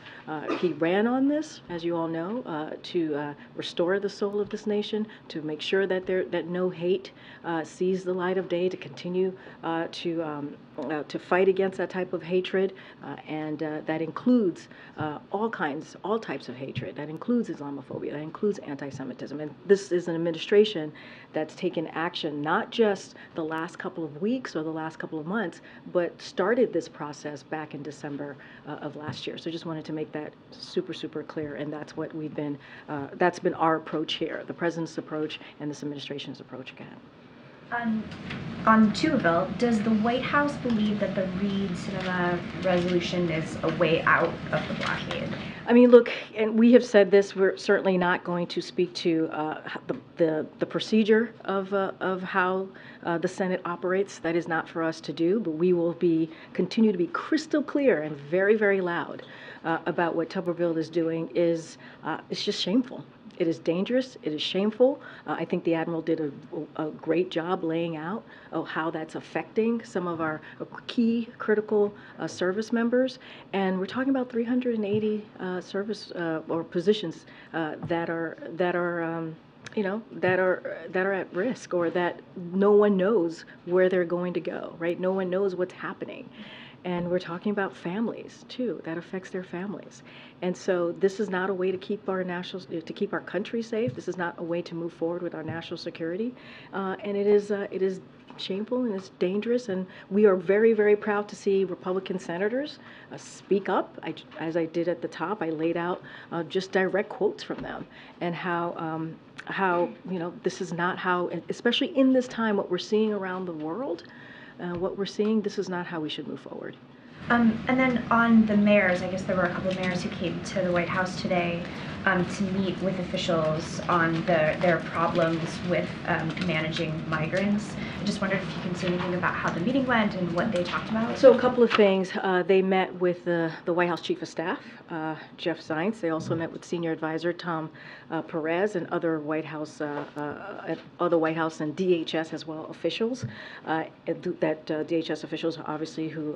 S6: He ran on this, as you all know, to restore the soul of this nation, to make sure that that no hate sees the light of day, to continue to fight against that type of hatred, and that includes all types of hatred. That includes Islamophobia. That includes anti-Semitism. And this is an administration that's taken action not just the last couple of weeks or the last couple of months, but started this process back in December of last year. So I just wanted to make that super, super clear, and that's what we've been. That's been our approach here, the President's approach and this administration's approach again.
S1: On Tuberville, does the White House believe that the Reid-Sinema resolution is a way out of the blockade?
S6: I mean, look, and we have said this, we're certainly not going to speak to the procedure of how the Senate operates. That is not for us to do, but we will continue to be crystal clear and very, very loud about what Tuberville is doing. It's just shameful. It is dangerous. It is shameful. I think the Admiral did a great job laying out how that's affecting some of our key critical service members. And we're talking about 380 service or positions that are at risk, or that no one knows where they're going to go, right? No one knows what's happening. And we're talking about families too. That affects their families. And so this is not a way to keep our country safe. This is not a way to move forward with our national security. And it is shameful and it's dangerous. And we are very, very proud to see Republican senators speak up. As I did at the top, I laid out just direct quotes from them, and how this is not how, especially in this time, what we're seeing around the world. This is not how we should move forward.
S1: And then on the mayors, I guess there were a couple of mayors who came to the White House today to meet with officials on their problems with managing migrants. I just wondered if you can say anything about how the meeting went and what they talked about.
S6: So a couple of things. They met with the White House Chief of Staff, Jeff Zients. They also met with Senior Advisor Tom Perez and other White House and DHS as well officials. DHS officials, obviously, who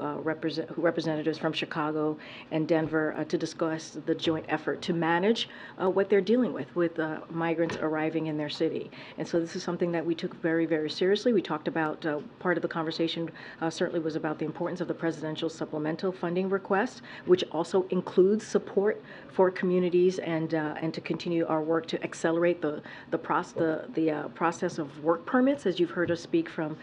S6: representatives from Chicago and Denver to discuss the joint effort to manage what they're dealing with migrants arriving in their city. And so this is something that we took very, very seriously. We talked about, part of the conversation certainly was about the importance of the presidential supplemental funding request, which also includes support for communities and to continue our work to accelerate the process of work permits, as you've heard us speak from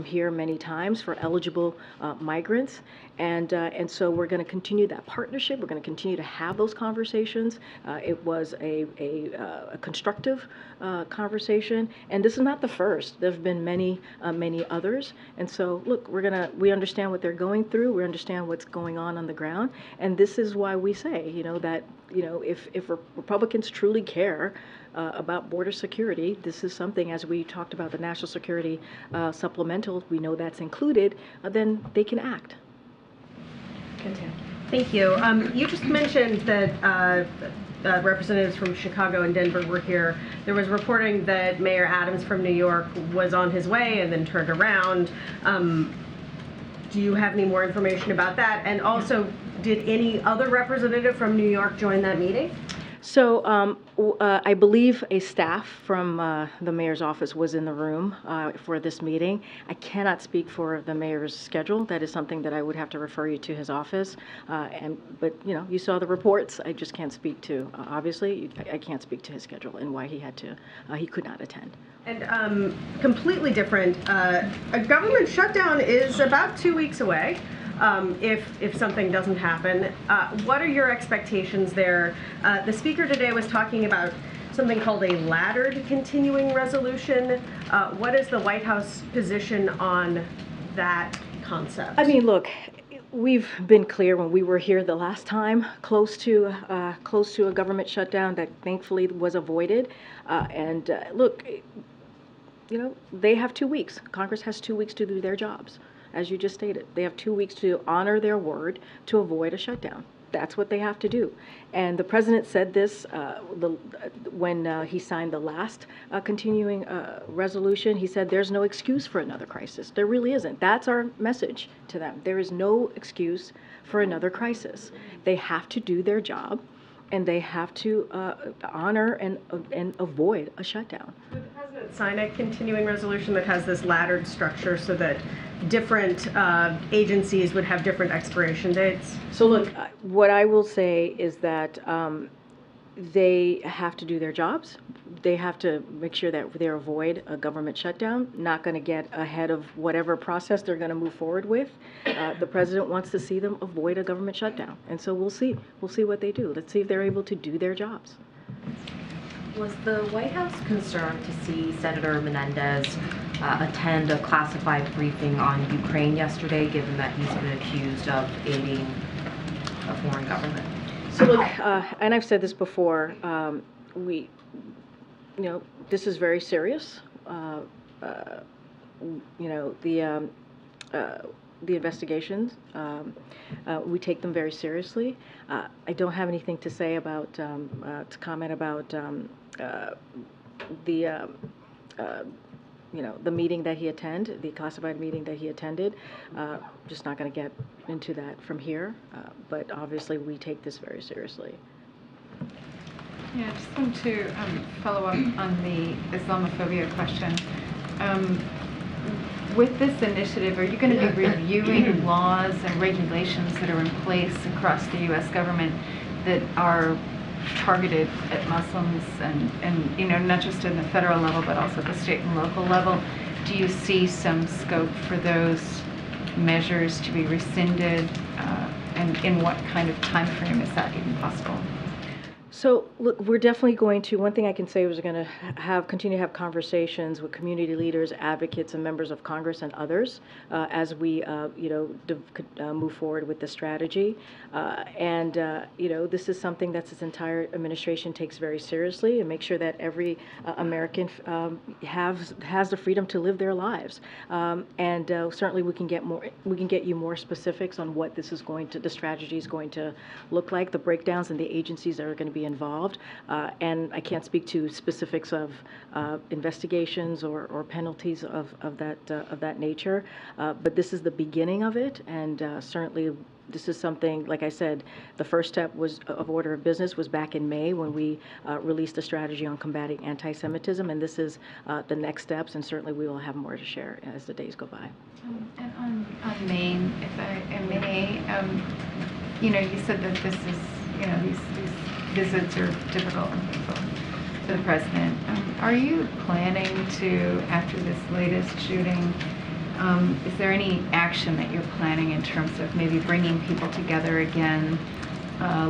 S6: here many times, for eligible migrants. And so we're going to continue that partnership. We're going to continue to have those conversations. It was a constructive conversation, and this is not the first. There have been many others. And so, look, we understand what they're going through. We understand what's going on the ground, and this is why we say, that if Republicans truly care about border security, this is something, as we talked about the national security supplemental, we know that's included, then they can act.
S8: Thank you. You just mentioned that
S5: representatives from Chicago and Denver were here, there was reporting that Mayor Adams from New York was on his way and then turned around. Do you have any more information about that? And also, did any other representative from New York join that meeting?
S6: So I believe a staff from the mayor's office was in the room for this meeting. I cannot speak for the mayor's schedule. That is something that I would have to refer you to his office. But you know, you saw the reports. I just can't speak to, obviously, I can't speak to his schedule and why he could not attend.
S5: And completely different, a government shutdown is about 2 weeks away. If something doesn't happen. What are your expectations there? The speaker today was talking about something called a laddered continuing resolution. What is the White House position on that concept?
S6: I mean, look, we've been clear when we were here the last time, close to a government shutdown that thankfully was avoided. Look, you know, they have 2 weeks. Congress has 2 weeks to do their jobs. As you just stated, they have 2 weeks to honor their word to avoid a shutdown. That's what they have to do. And the president said this when he signed the last continuing resolution. He said there's no excuse for another crisis. There really isn't. That's our message to them. There is no excuse for another crisis. They have to do their job, and they have to honor and avoid a shutdown.
S5: Would the president sign a continuing resolution that has this laddered structure so that different agencies would have different expiration dates?
S6: So look, what I will say is that they have to do their jobs. They have to make sure that they avoid a government shutdown, not going to get ahead of whatever process they're going to move forward with. The president wants to see them avoid a government shutdown. And so we'll see. We'll see what they do. Let's see if they're able to do their jobs.
S11: Was the White House concerned to see Senator Menendez attend a classified briefing on Ukraine yesterday, given that he's been accused of aiding a foreign government?
S6: So look, and I've said this before, this is very serious. The investigations, we take them very seriously. I don't have anything to say about, to comment about the meeting that he attended, the classified meeting that he attended. Just not going to get into that from here, but obviously we take this very seriously.
S14: Yeah, I just want to follow up on the Islamophobia question. With this initiative, are you going to be reviewing laws and regulations that are in place across the U.S. government that are targeted at Muslims and you know, not just in the federal level, but also the state and local level? Do you see some scope for those measures to be rescinded? And in what kind of time frame is that even possible?
S6: So look, we're definitely going to, one thing I can say is we're going to continue to have conversations with community leaders, advocates, and members of Congress and others as we, move forward with the strategy. This is something that this entire administration takes very seriously, and make sure that every American has the freedom to live their lives. Certainly we can get you more specifics on what this is going to, the strategy is going to look like, the breakdowns and the agencies that are going to be involved, and I can't speak to specifics of investigations or penalties of that nature, but this is the beginning of it, and certainly this is something, like I said, the first step of order of business was back in May when we released a strategy on combating anti-Semitism, and this is the next steps, and certainly we will have more to share as the days go by.
S14: And on Maine, if I may, you said that this is, these visits are difficult and painful to the president. Are you planning to, after this latest shooting, is there any action that you're planning in terms of maybe bringing people together again,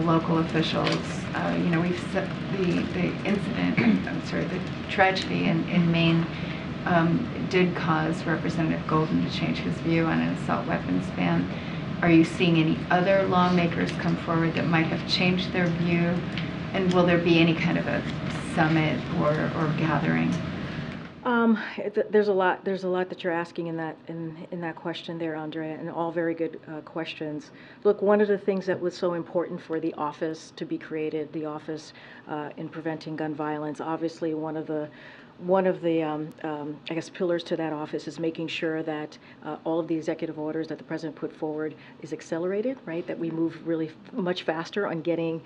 S14: local officials? We've set the incident, the tragedy in Maine did cause Representative Golden to change his view on an assault weapons ban. Are you seeing any other lawmakers come forward that might have changed their view? And will there be any kind of a summit or gathering?
S6: There's a lot that you're asking in that question there, Andrea, and all very good questions. Look, one of the things that was so important for the office to be created, the Office in Preventing Gun Violence, obviously one of the I guess pillars to that office is making sure that all of the executive orders that the president put forward is accelerated, right? That we move really much faster on getting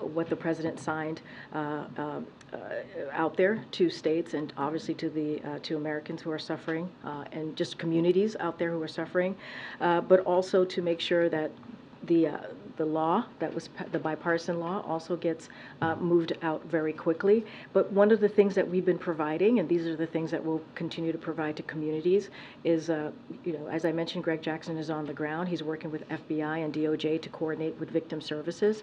S6: what the president signed out there to states and obviously to Americans who are suffering and just communities out there who are suffering, but also to make sure that the law that was the bipartisan law also gets moved out very quickly. But one of the things that we've been providing, and these are the things that we'll continue to provide to communities, is as I mentioned, Greg Jackson is on the ground. He's working with FBI and DOJ to coordinate with victim services,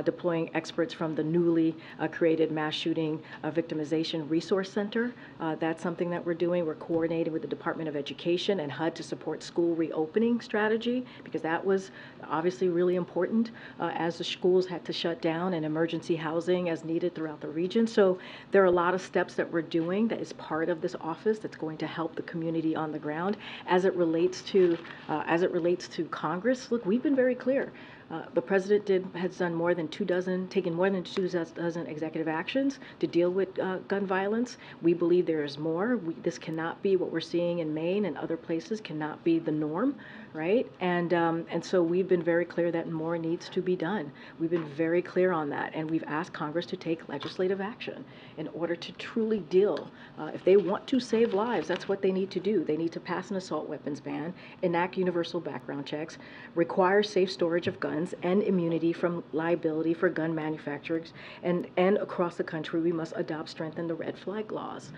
S6: deploying experts from the newly created Mass Shooting Victimization Resource Center. That's something that we're doing. We're coordinating with the Department of Education and HUD to support school reopening strategy, because that was obviously really important as the schools had to shut down, and emergency housing as needed throughout the region. So there are a lot of steps that we're doing that is part of this office that's going to help the community on the ground. As it relates to Congress, look, we've been very clear. The president has done taken more than 2 dozen executive actions to deal with gun violence. We believe there is more. This cannot be what we're seeing in Maine and other places, cannot be the norm, right? And so we've been very clear that more needs to be done. We've been very clear on that, and we've asked Congress to take legislative action in order to truly deal. If they want to save lives, that's what they need to do. They need to pass an assault weapons ban, enact universal background checks, require safe storage of guns, and immunity from liability for gun manufacturers, and across the country we must strengthen the red flag laws,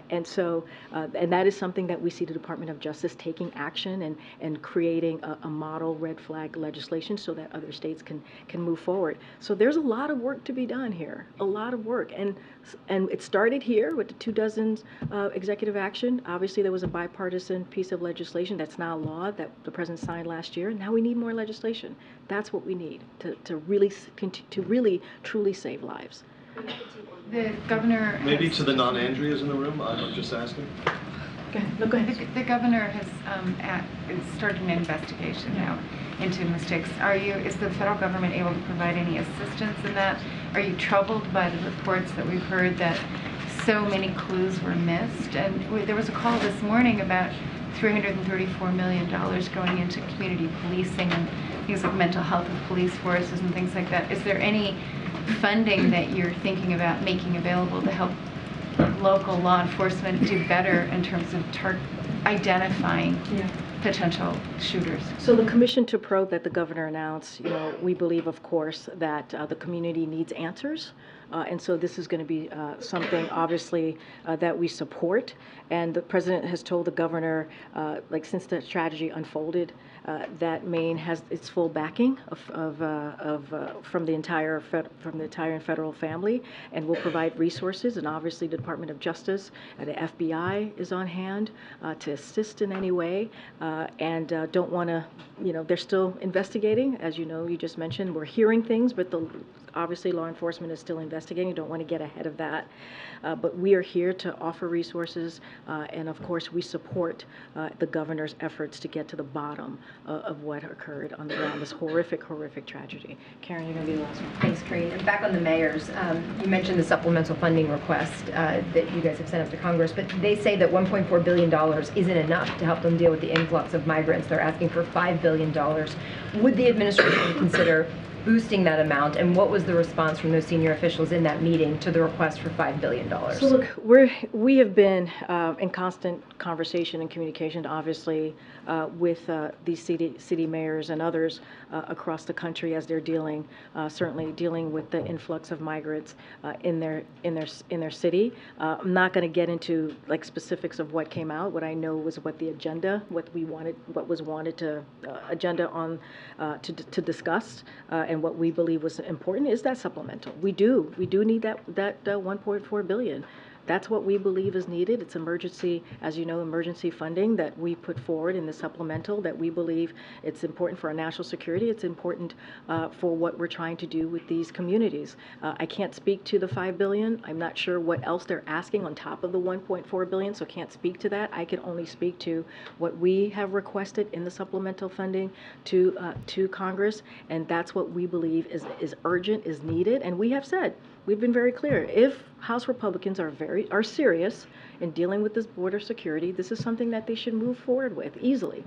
S6: and that is something that we see the Department of Justice taking action and creating a model red flag legislation so that other states can move forward. So there's a lot of work to be done here, a lot of work, and it started here with the 2 dozen executive action. Obviously there was a bipartisan piece of legislation that's now law that the president signed last year. Now we need more legislation. That's what we need to really truly save lives.
S14: The governor
S3: maybe to the non-Andreas in the room, I'm just asking.
S14: Go ahead. The governor has started an investigation now into mistakes. Is the federal government able to provide any assistance in that? Are you troubled by the reports that we've heard that so many clues were missed? And there was a call this morning about $334 million going into community policing and things like mental health of police forces and things like that. Is there any funding that you're thinking about making available to help local law enforcement do better in terms of identifying potential shooters?
S6: So the commission to probe that the governor announced, we believe, of course, that the community needs answers. And so this is going to be something, obviously, that we support. And the president has told the governor, since the strategy unfolded, that Maine has its full backing from the entire federal family, and will provide resources. And obviously, the Department of Justice, the FBI is on hand to assist in any way. And don't want to, they're still investigating, as you just mentioned. We're hearing things, but obviously law enforcement is still investigating. Don't want to get ahead of that. But we are here to offer resources, and of course we support the governor's efforts to get to the bottom of what occurred on the ground, this horrific tragedy. Karen, you're going to be the last one.
S22: Thanks, Karine. And back on the mayors, you mentioned the supplemental funding request that you guys have sent up to Congress, but they say that $1.4 billion isn't enough to help them deal with the influx of migrants. They're asking for $5 billion. Would the administration consider boosting that amount, and what was the response from those senior officials in that meeting to the request for $5 billion?
S6: So look, we have been in constant conversation and communication, obviously, with these city mayors and others across the country as they're certainly dealing with the influx of migrants in their city. I'm not going to get into specifics of what came out. What I know was what the agenda, what was wanted to agenda on to discuss, and what we believe was important is that supplemental. We do need that 1.4 billion. That's what we believe is needed. It's emergency, as you know, emergency funding that we put forward in the supplemental, that we believe it's important for our national security. It's important for what we're trying to do with these communities. I can't speak to the $5 billion. I'm not sure what else they're asking on top of the $1.4 billion, so can't speak to that. I can only speak to what we have requested in the supplemental funding to Congress, and that's what we believe is urgent, is needed. And we have said, we've been very clear, if House Republicans are serious in dealing with this border security, this is something that they should move forward with easily.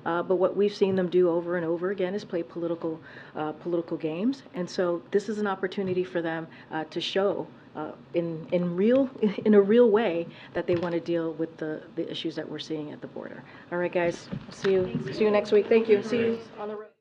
S6: But what we've seen them do over and over again is play political games. And so this is an opportunity for them to show in a real way that they want to deal with the issues that we're seeing at the border. All right, guys, see you next week. Thank you. See you on the road.